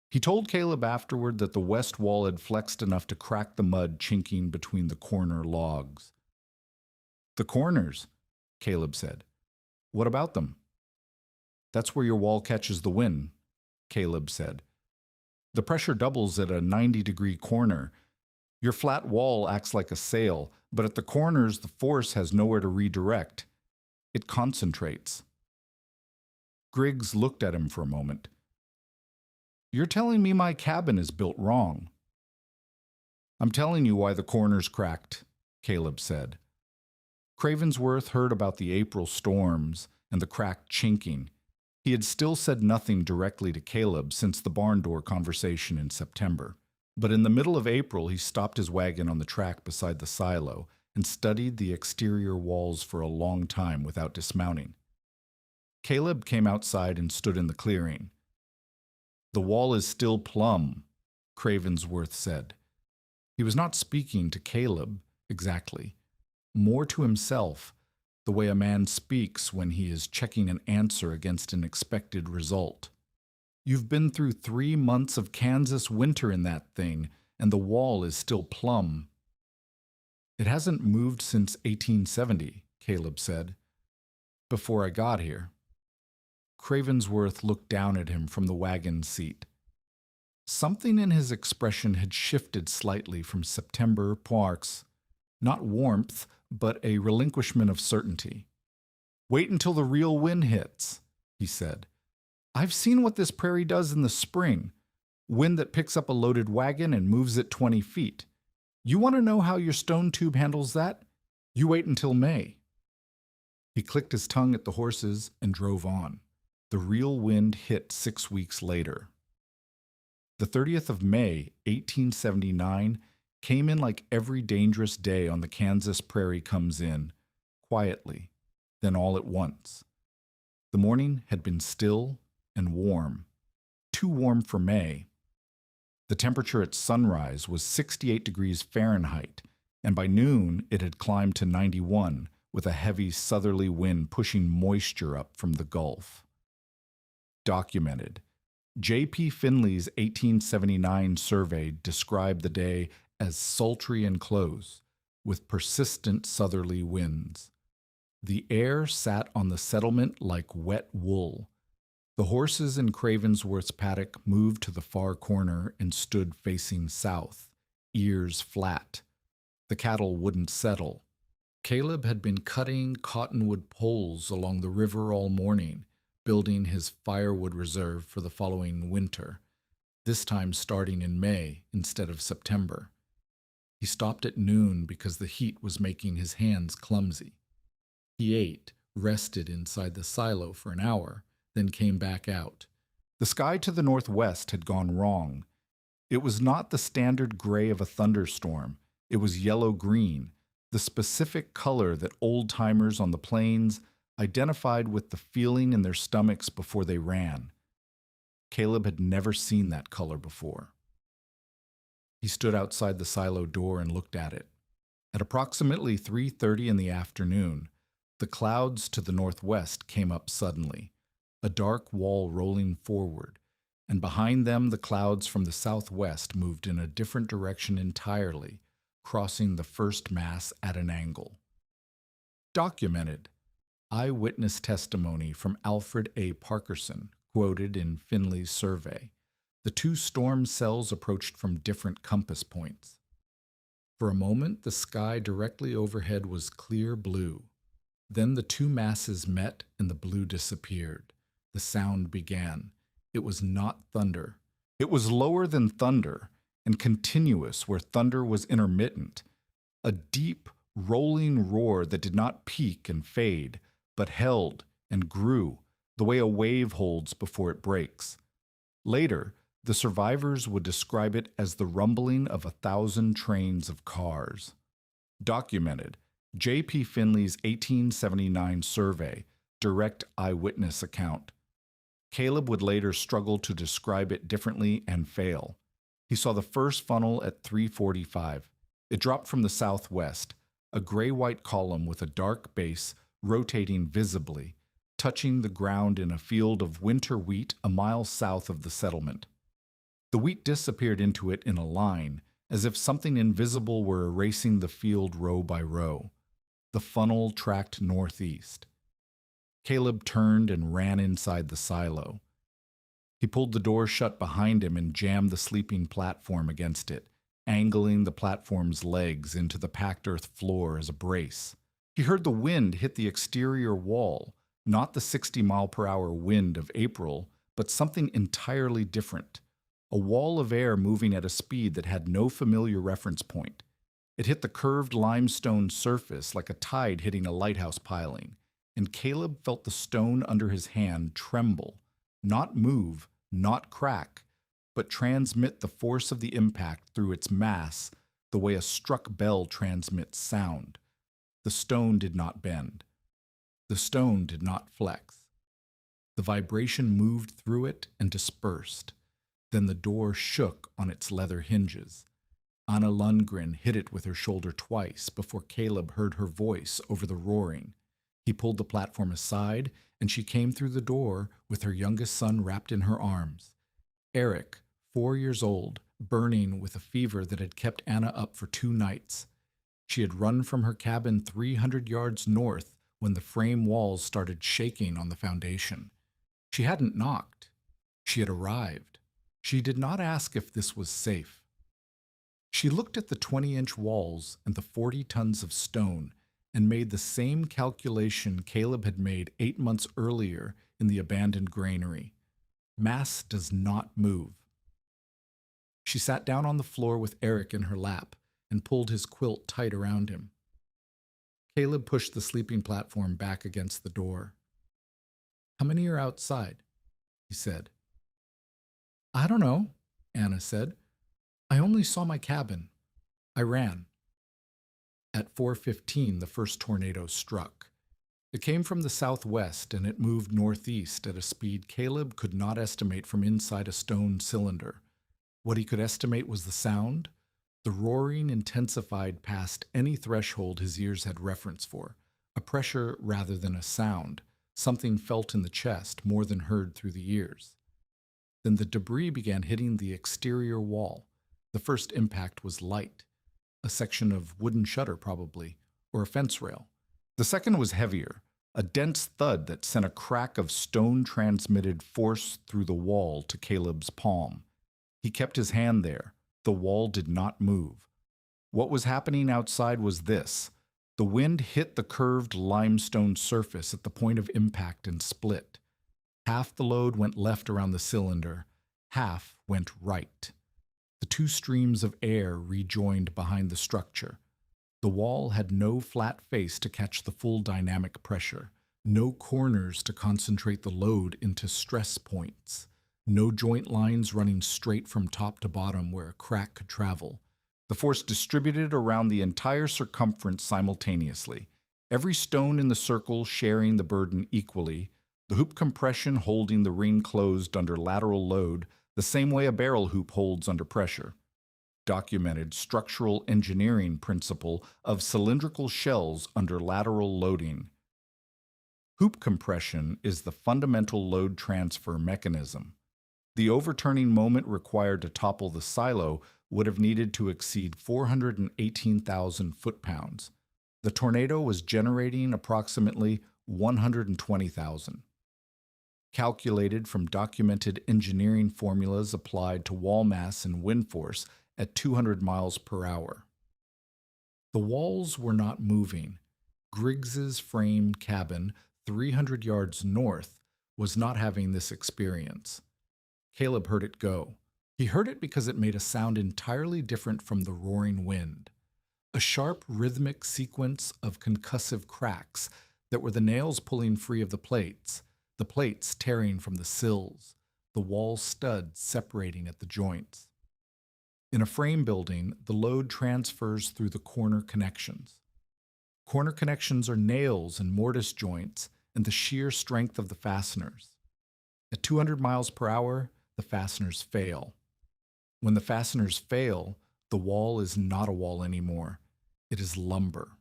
He told Caleb afterward that the west wall had flexed enough to crack the mud chinking between the corner logs. The corners, Caleb said. What about them? That's where your wall catches the wind, Caleb said. The pressure doubles at a 90-degree corner. Your flat wall acts like a sail, but at the corners the force has nowhere to redirect. It concentrates. Griggs looked at him for a moment. You're telling me my cabin is built wrong. I'm telling you why the corners cracked, Caleb said. Cravensworth heard about the April storms and the cracked chinking. He had still said nothing directly to Caleb since the barn door conversation in September. But in the middle of April, he stopped his wagon on the track beside the silo and studied the exterior walls for a long time without dismounting. Caleb came outside and stood in the clearing. The wall is still plumb, Cravensworth said. He was not speaking to Caleb, exactly. More to himself, the way a man speaks when he is checking an answer against an expected result. You've been through 3 months of Kansas winter in that thing, and the wall is still plumb. It hasn't moved since 1870, Caleb said. Before I got here. Cravensworth looked down at him from the wagon seat. Something in his expression had shifted slightly from September Parks. Not warmth, but a relinquishment of certainty. Wait until the real wind hits, he said. I've seen what this prairie does in the spring. Wind that picks up a loaded wagon and moves it 20 feet. You want to know how your stone tube handles that? You wait until May. He clicked his tongue at the horses and drove on. The real wind hit 6 weeks later. The 30th of May, 1879, came in like every dangerous day on the Kansas prairie comes in, quietly, then all at once. The morning had been still and warm, too warm for May. The temperature at sunrise was 68 degrees Fahrenheit, and by noon it had climbed to 91, with a heavy southerly wind pushing moisture up from the Gulf. Documented. J.P. Finley's 1879 survey described the day as sultry and close, with persistent southerly winds. The air sat on the settlement like wet wool. The horses in Cravensworth's paddock moved to the far corner and stood facing south, ears flat. The cattle wouldn't settle. Caleb had been cutting cottonwood poles along the river all morning, building his firewood reserve for the following winter, this time starting in May instead of September. He stopped at noon because the heat was making his hands clumsy. He ate, rested inside the silo for an hour, then came back out. The sky to the northwest had gone wrong. It was not the standard gray of a thunderstorm. It was yellow-green, the specific color that old-timers on the plains identified with the feeling in their stomachs before they ran. Caleb had never seen that color before. He stood outside the silo door and looked at it. At approximately 3:30 in the afternoon, the clouds to the northwest came up suddenly, a dark wall rolling forward, and behind them the clouds from the southwest moved in a different direction entirely, crossing the first mass at an angle. Documented. Eyewitness testimony from Alfred A. Parkerson, quoted in Finley's survey. The two storm cells approached from different compass points. For a moment, the sky directly overhead was clear blue. Then the two masses met and the blue disappeared. The sound began. It was not thunder. It was lower than thunder and continuous where thunder was intermittent. A deep, rolling roar that did not peak and fade, but held and grew the way a wave holds before it breaks. Later, the survivors would describe it as the rumbling of 1,000 trains of cars. Documented. J.P. Finley's 1879 survey, direct eyewitness account. Caleb would later struggle to describe it differently and fail. He saw the first funnel at 3:45. It dropped from the southwest, a gray-white column with a dark base rotating visibly, touching the ground in a field of winter wheat a mile south of the settlement. The wheat disappeared into it in a line, as if something invisible were erasing the field row by row. The funnel tracked northeast. Caleb turned and ran inside the silo. He pulled the door shut behind him and jammed the sleeping platform against it, angling the platform's legs into the packed earth floor as a brace. He heard the wind hit the exterior wall, not the 60-mile-per-hour wind of April, but something entirely different. A wall of air moving at a speed that had no familiar reference point. It hit the curved limestone surface like a tide hitting a lighthouse piling, and Caleb felt the stone under his hand tremble, not move, not crack, but transmit the force of the impact through its mass the way a struck bell transmits sound. The stone did not bend. The stone did not flex. The vibration moved through it and dispersed. Then the door shook on its leather hinges. Anna Lundgren hit it with her shoulder twice before Caleb heard her voice over the roaring. He pulled the platform aside, and she came through the door with her youngest son wrapped in her arms. Eric, 4 years old, burning with a fever that had kept Anna up for 2 nights. She had run from her cabin 300 yards north when the frame walls started shaking on the foundation. She hadn't knocked. She had arrived. She did not ask if this was safe. She looked at the 20-inch walls and the 40 tons of stone and made the same calculation Caleb had made 8 months earlier in the abandoned granary. Mass does not move. She sat down on the floor with Eric in her lap and pulled his quilt tight around him. Caleb pushed the sleeping platform back against the door. "How many are outside?" he said. "I don't know," Anna said. "I only saw my cabin. I ran." At 4:15, the first tornado struck. It came from the southwest and it moved northeast at a speed Caleb could not estimate from inside a stone cylinder. What he could estimate was the sound. The roaring intensified past any threshold his ears had reference for, a pressure rather than a sound, something felt in the chest more than heard through the ears. Then the debris began hitting the exterior wall. The first impact was light, a section of wooden shutter probably, or a fence rail. The second was heavier, a dense thud that sent a crack of stone-transmitted force through the wall to Caleb's palm. He kept his hand there. The wall did not move. What was happening outside was this. The wind hit the curved limestone surface at the point of impact and split. Half the load went left around the cylinder, half went right. The two streams of air rejoined behind the structure. The wall had no flat face to catch the full dynamic pressure, no corners to concentrate the load into stress points, no joint lines running straight from top to bottom where a crack could travel. The force distributed around the entire circumference simultaneously, every stone in the circle sharing the burden equally, the hoop compression holding the ring closed under lateral load the same way a barrel hoop holds under pressure. Documented structural engineering principle of cylindrical shells under lateral loading. Hoop compression is the fundamental load transfer mechanism. The overturning moment required to topple the silo would have needed to exceed 418,000 foot-pounds. The tornado was generating approximately 120,000. Calculated from documented engineering formulas applied to wall mass and wind force at 200 miles per hour. The walls were not moving. Griggs's frame cabin, 300 yards north, was not having this experience. Caleb heard it go. He heard it because it made a sound entirely different from the roaring wind. A sharp, rhythmic sequence of concussive cracks that were the nails pulling free of the plates tearing from the sills, the wall studs separating at the joints. In a frame building, the load transfers through the corner connections. Corner connections are nails and mortise joints and the sheer strength of the fasteners. At 200 miles per hour, the fasteners fail. When the fasteners fail, the wall is not a wall anymore. It is lumber.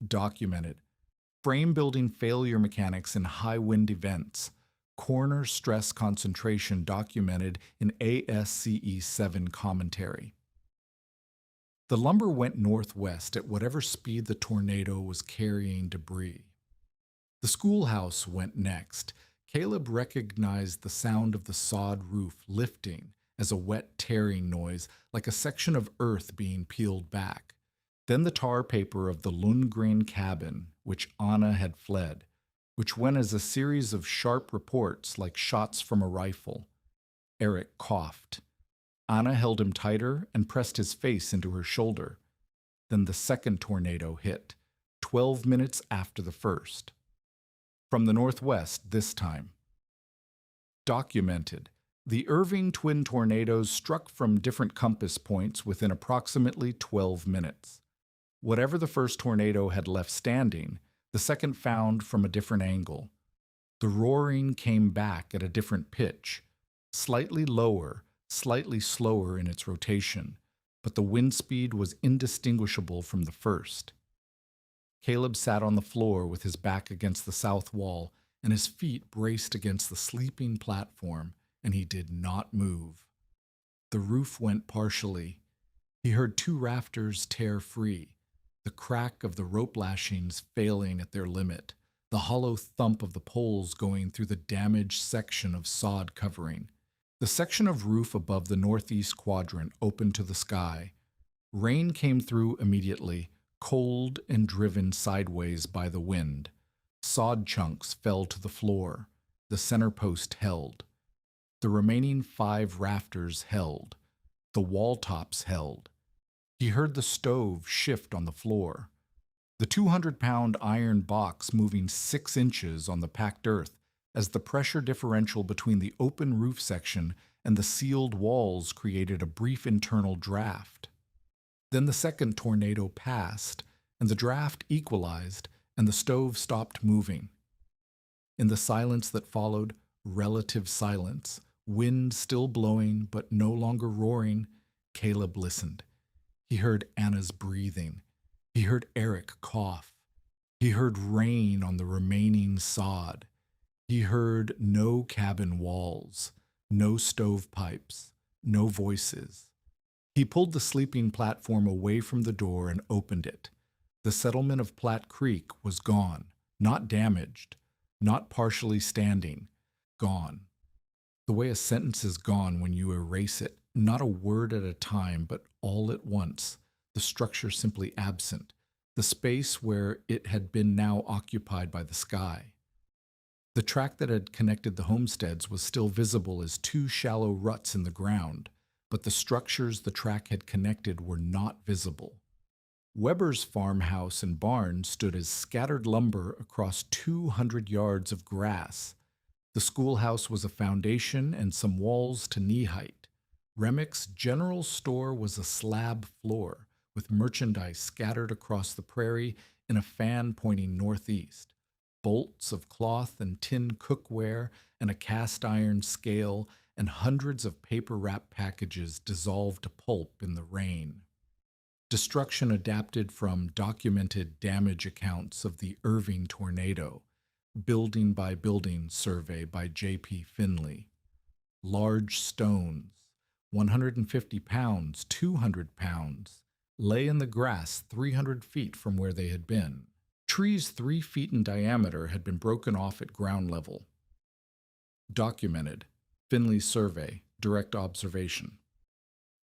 Documented. Frame building failure mechanics in high wind events. Corner stress concentration documented in ASCE 7 commentary. The lumber went northwest at whatever speed the tornado was carrying debris. The schoolhouse went next. Caleb recognized the sound of the sod roof lifting as a wet tearing noise, like a section of earth being peeled back. Then the tar paper of the Lundgren cabin, which Anna had fled, which went as a series of sharp reports like shots from a rifle. Eric coughed. Anna held him tighter and pressed his face into her shoulder. Then the second tornado hit, 12 minutes after the first. From the northwest this time. Documented. The Irving twin tornadoes struck from different compass points within approximately 12 minutes. Whatever the first tornado had left standing, the second found from a different angle. The roaring came back at a different pitch, slightly lower, slightly slower in its rotation, but the wind speed was indistinguishable from the first. Caleb sat on the floor with his back against the south wall and his feet braced against the sleeping platform, and he did not move. The roof went partially. He heard two rafters tear free, the crack of the rope lashings failing at their limit, the hollow thump of the poles going through the damaged section of sod covering. The section of roof above the northeast quadrant opened to the sky. Rain came through immediately, cold and driven sideways by the wind. Sod chunks fell to the floor. The center post held. The remaining 5 rafters held. The wall tops held. He heard the stove shift on the floor. The 200-pound iron box moving 6 inches on the packed earth as the pressure differential between the open roof section and the sealed walls created a brief internal draft. Then the second tornado passed, and the draft equalized, and the stove stopped moving. In the silence that followed, relative silence, wind still blowing but no longer roaring, Caleb listened. He heard Anna's breathing. He heard Eric cough. He heard rain on the remaining sod. He heard no cabin walls, no stovepipes, no voices. He pulled the sleeping platform away from the door and opened it. The settlement of Plat Creek was gone, not damaged, not partially standing, gone. The way a sentence is gone when you erase it, not a word at a time, but all at once, the structure simply absent, the space where it had been now occupied by the sky. The track that had connected the homesteads was still visible as 2 shallow ruts in the ground, but the structures the track had connected were not visible. Weber's farmhouse and barn stood as scattered lumber across 200 yards of grass. The schoolhouse was a foundation and some walls to knee height. Remik's general store was a slab floor, with merchandise scattered across the prairie in a fan pointing northeast. Bolts of cloth and tin cookware and a cast iron scale and hundreds of paper wrap packages dissolved to pulp in the rain. Destruction adapted from documented damage accounts of the Irving tornado, building by building survey by J.P. Finley. Large stones, 150 pounds, 200 pounds, lay in the grass 300 feet from where they had been. Trees 3 feet in diameter had been broken off at ground level. Documented. Finley's survey, direct observation.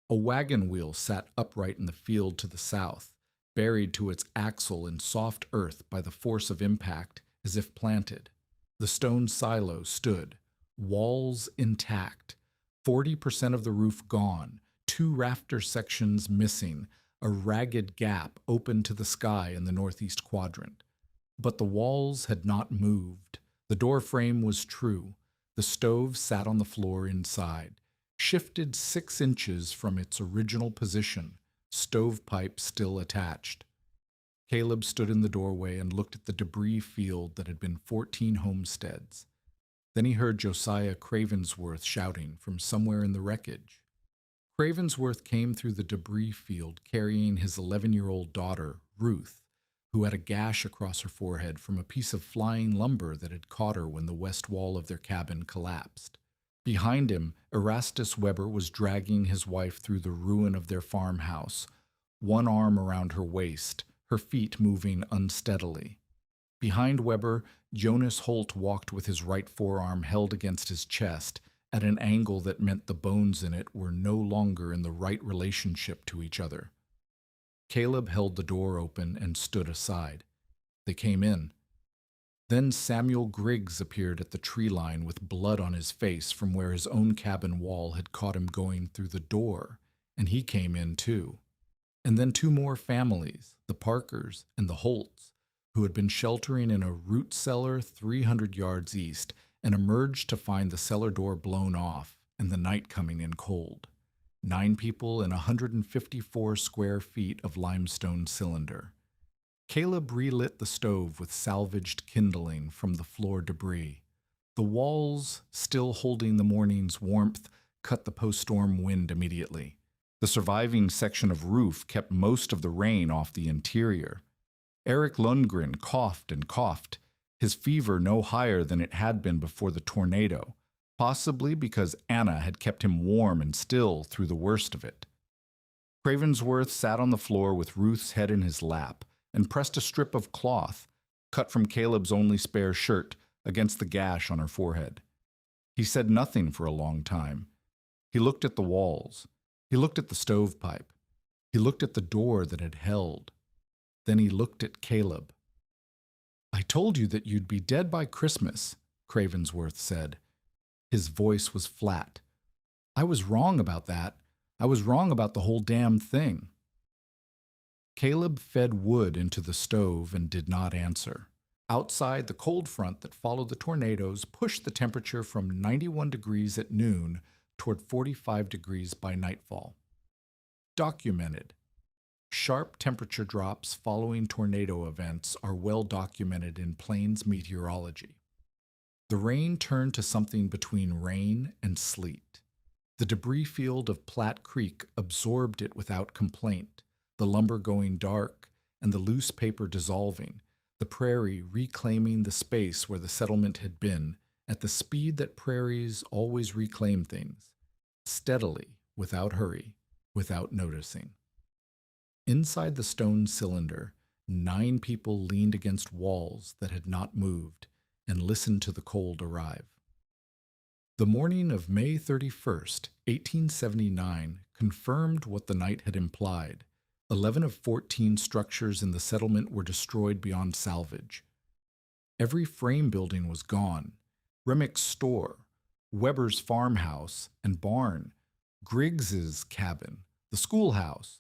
A wagon wheel sat upright in the field to the south, buried to its axle in soft earth by the force of impact, as if planted. The stone silo stood, walls intact, 40% of the roof gone, 2 rafter sections missing, a ragged gap open to the sky in the northeast quadrant. But the walls had not moved. The door frame was true. The stove sat on the floor inside, shifted 6 inches from its original position, stovepipe still attached. Caleb stood in the doorway and looked at the debris field that had been 14 homesteads. Then he heard Josiah Cravensworth shouting from somewhere in the wreckage. Cravensworth came through the debris field carrying his 11-year-old daughter, Ruth, who had a gash across her forehead from a piece of flying lumber that had caught her when the west wall of their cabin collapsed. Behind him, Erastus Weber was dragging his wife through the ruin of their farmhouse, one arm around her waist, her feet moving unsteadily. Behind Weber, Jonas Holt walked with his right forearm held against his chest at an angle that meant the bones in it were no longer in the right relationship to each other. Caleb held the door open and stood aside. They came in. Then Samuel Griggs appeared at the tree line with blood on his face from where his own cabin wall had caught him going through the door, and he came in too. And then 2 more families, the Parkers and the Holts, who had been sheltering in a root cellar 300 yards east and emerged to find the cellar door blown off and the night coming in cold. 9 people in 154 square feet of limestone cylinder. Caleb relit the stove with salvaged kindling from the floor debris. The walls, still holding the morning's warmth, cut the post-storm wind immediately. The surviving section of roof kept most of the rain off the interior. Eric Lundgren coughed and coughed, his fever no higher than it had been before the tornado, possibly because Anna had kept him warm and still through the worst of it. Cravensworth sat on the floor with Ruth's head in his lap and pressed a strip of cloth, cut from Caleb's only spare shirt, against the gash on her forehead. He said nothing for a long time. He looked at the walls. He looked at the stovepipe. He looked at the door that had held. Then he looked at Caleb. "I told you that you'd be dead by Christmas," Cravensworth said. His voice was flat. "I was wrong about that. I was wrong about the whole damn thing." Caleb fed wood into the stove and did not answer. Outside, the cold front that followed the tornadoes pushed the temperature from 91 degrees at noon toward 45 degrees by nightfall. Documented. Sharp temperature drops following tornado events are well documented in plains meteorology. The rain turned to something between rain and sleet. The debris field of Plat Creek absorbed it without complaint, the lumber going dark and the loose paper dissolving, the prairie reclaiming the space where the settlement had been, at the speed that prairies always reclaim things, steadily, without hurry, without noticing. Inside the stone cylinder, 9 people leaned against walls that had not moved and listened to the cold arrive. The morning of May 31st, 1879, confirmed what the night had implied. 11 of 14 structures in the settlement were destroyed beyond salvage. Every frame building was gone. Remik's store, Weber's farmhouse and barn, Griggs's cabin, the schoolhouse,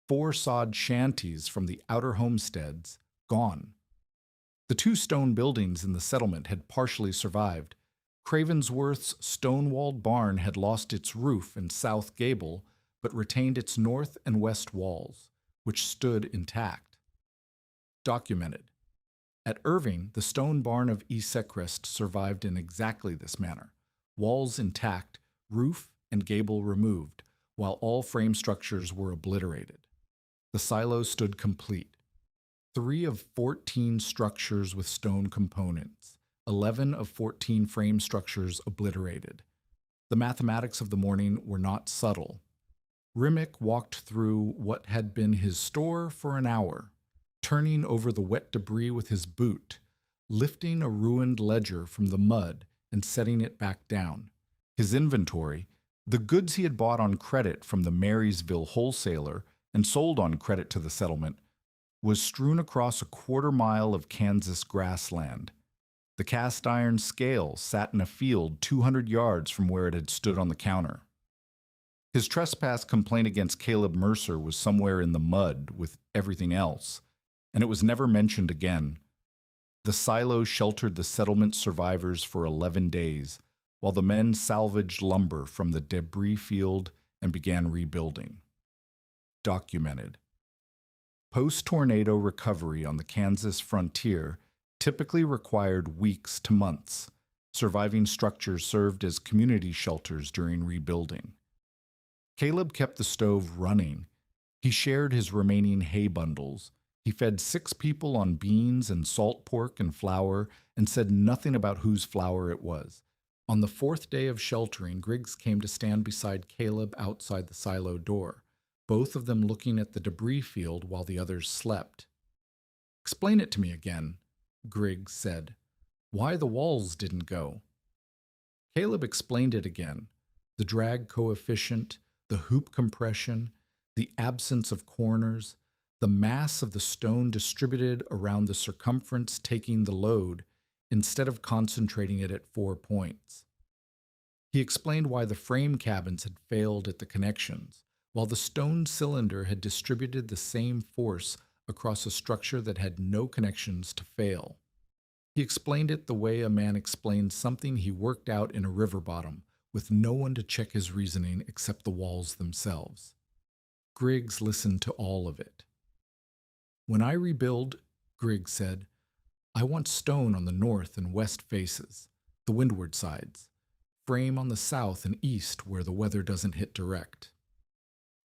4 sod shanties from the outer homesteads, gone. The 2 stone buildings in the settlement had partially survived. Cravensworth's stone-walled barn had lost its roof and south gable, but retained its north and west walls, which stood intact. Documented. At Irving, the stone barn of East Secrest survived in exactly this manner. Walls intact, roof and gable removed, while all frame structures were obliterated. The silo stood complete. 3 of 14 structures with stone components, 11 of 14 frame structures obliterated. The mathematics of the morning were not subtle. Remik walked through what had been his store for an hour, turning over the wet debris with his boot, lifting a ruined ledger from the mud and setting it back down. His inventory, the goods he had bought on credit from the Marysville wholesaler and sold on credit to the settlement, was strewn across a quarter-mile of Kansas grassland. The cast-iron scale sat in a field 200 yards from where it had stood on the counter. His trespass complaint against Caleb Mercer was somewhere in the mud with everything else, and it was never mentioned again. The silo sheltered the settlement survivors for 11 days, while the men salvaged lumber from the debris field and began rebuilding. Documented. Post-tornado recovery on the Kansas frontier typically required weeks to months. Surviving structures served as community shelters during rebuilding. Caleb kept the stove running. He shared his remaining hay bundles. He fed 6 people on beans and salt pork and flour and said nothing about whose flour it was. On the 4th day of sheltering, Griggs came to stand beside Caleb outside the silo door, both of them looking at the debris field while the others slept. "Explain it to me again," Griggs said. "Why the walls didn't go." Caleb explained it again. The drag coefficient, the hoop compression, the absence of corners, the mass of the stone distributed around the circumference taking the load instead of concentrating it at 4 points. He explained why the frame cabins had failed at the connections, while the stone cylinder had distributed the same force across a structure that had no connections to fail. He explained it the way a man explains something he worked out in a river bottom, with no one to check his reasoning except the walls themselves. Griggs listened to all of it. "When I rebuild," Griggs said, "I want stone on the north and west faces, the windward sides, frame on the south and east where the weather doesn't hit direct."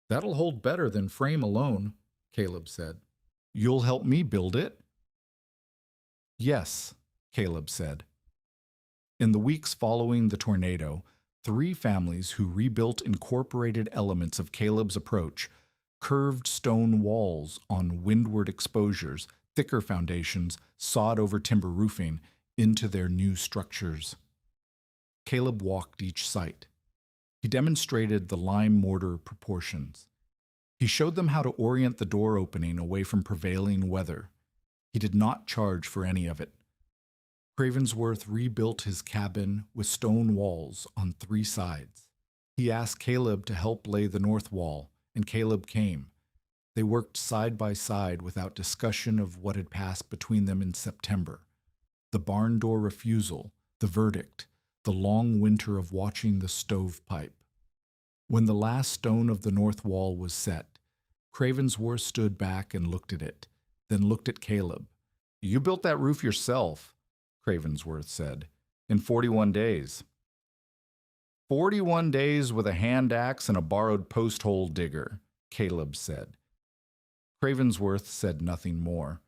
"That'll hold better than frame alone," Caleb said. "You'll help me build it?" "Yes," Caleb said. In the weeks following the tornado, 3 families who rebuilt incorporated elements of Caleb's approach, curved stone walls on windward exposures, thicker foundations, sawed-over timber roofing, into their new structures. Caleb walked each site. He demonstrated the lime mortar proportions. He showed them how to orient the door opening away from prevailing weather. He did not charge for any of it. Cravensworth rebuilt his cabin with stone walls on 3 sides. He asked Caleb to help lay the north wall, and Caleb came. They worked side by side without discussion of what had passed between them in September. The barn door refusal, the verdict, the long winter of watching the stovepipe. When the last stone of the north wall was set, Cravensworth stood back and looked at it, then looked at Caleb. "You built that roof yourself," Cravensworth said, "in 41 days. 41 days with a hand axe and a borrowed post hole digger," Caleb said. Cravensworth said nothing more.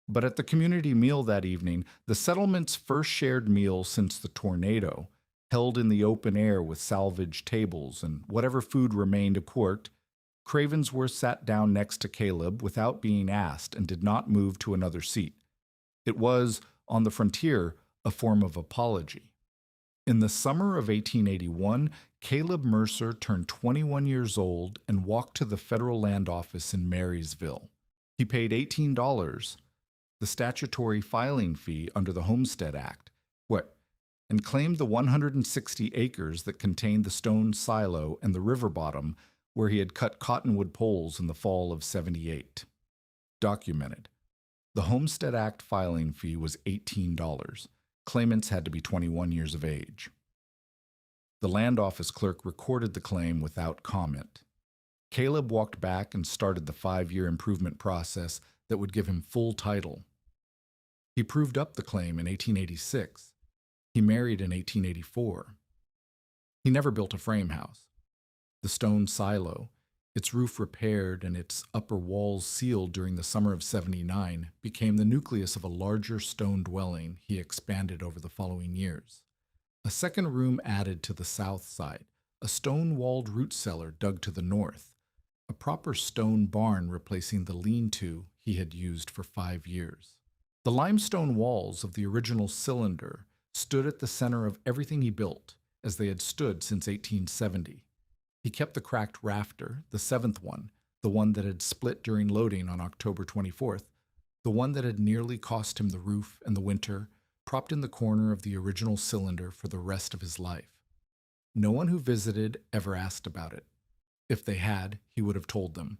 But at the community meal that evening, the settlement's first shared meal since the tornado, held in the open air with salvaged tables and whatever food remained cooked, Cravensworth sat down next to Caleb without being asked and did not move to another seat. It was, on the frontier, a form of apology. In the summer of 1881, Caleb Mercer turned 21 years old and walked to the federal land office in Marysville. He paid $18, the statutory filing fee under the Homestead Act, and claimed the 160 acres that contained the stone silo and the river bottom where he had cut cottonwood poles in the fall of '78. Documented. The Homestead Act filing fee was $18. Claimants had to be 21 years of age. The land office clerk recorded the claim without comment. Caleb walked back and started the 5-year improvement process that would give him full title. He proved up the claim in 1886. He married in 1884. He never built a frame house. The stone silo, its roof repaired and its upper walls sealed during the summer of '79, became the nucleus of a larger stone dwelling he expanded over the following years. A second room added to the south side, a stone-walled root cellar dug to the north, a proper stone barn replacing the lean-to he had used for 5 years. The limestone walls of the original cylinder stood at the center of everything he built, as they had stood since 1870. He kept the cracked rafter, the 7th one, the one that had split during loading on October 24th, the one that had nearly cost him the roof and the winter, propped in the corner of the original cylinder for the rest of his life. No one who visited ever asked about it. If they had, he would have told them.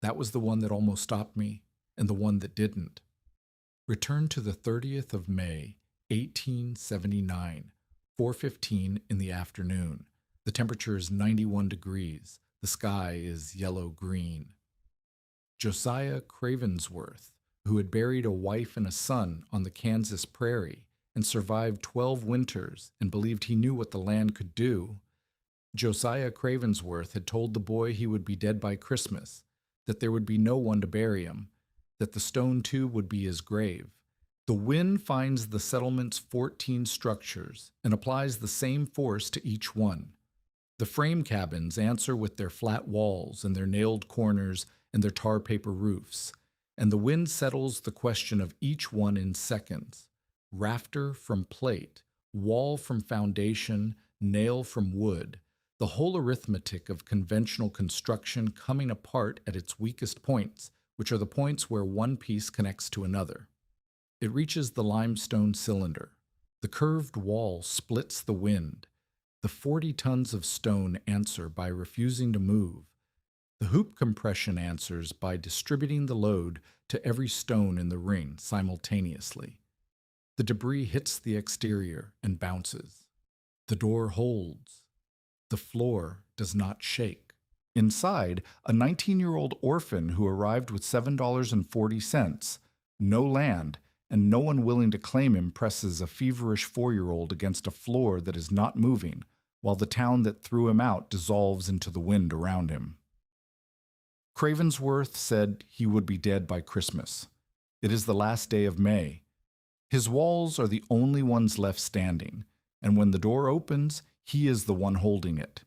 That was the one that almost stopped me, and the one that didn't. Returned to the 30th of May, 1879, 4:15 in the afternoon. The temperature is 91 degrees. The sky is yellow-green. Josiah Cravensworth, who had buried a wife and a son on the Kansas prairie and survived 12 winters and believed he knew what the land could do, Josiah Cravensworth had told the boy he would be dead by Christmas, that there would be no one to bury him, that the stone too would be his grave. The wind finds the settlement's 14 structures and applies the same force to each one. The frame cabins answer with their flat walls and their nailed corners and their tar paper roofs, and the wind settles the question of each one in seconds. Rafter from plate, wall from foundation, nail from wood, the whole arithmetic of conventional construction coming apart at its weakest points, which are the points where one piece connects to another. It reaches the limestone cylinder. The curved wall splits the wind. The 40 tons of stone answer by refusing to move. The hoop compression answers by distributing the load to every stone in the ring simultaneously. The debris hits the exterior and bounces. The door holds. The floor does not shake. Inside, a 19-year-old orphan who arrived with $7.40, no land, and no one willing to claim him presses a feverish 4-year-old against a floor that is not moving, while the town that threw him out dissolves into the wind around him. Cravensworth said he would be dead by Christmas. It is the last day of May. His walls are the only ones left standing, and when the door opens, he is the one holding it.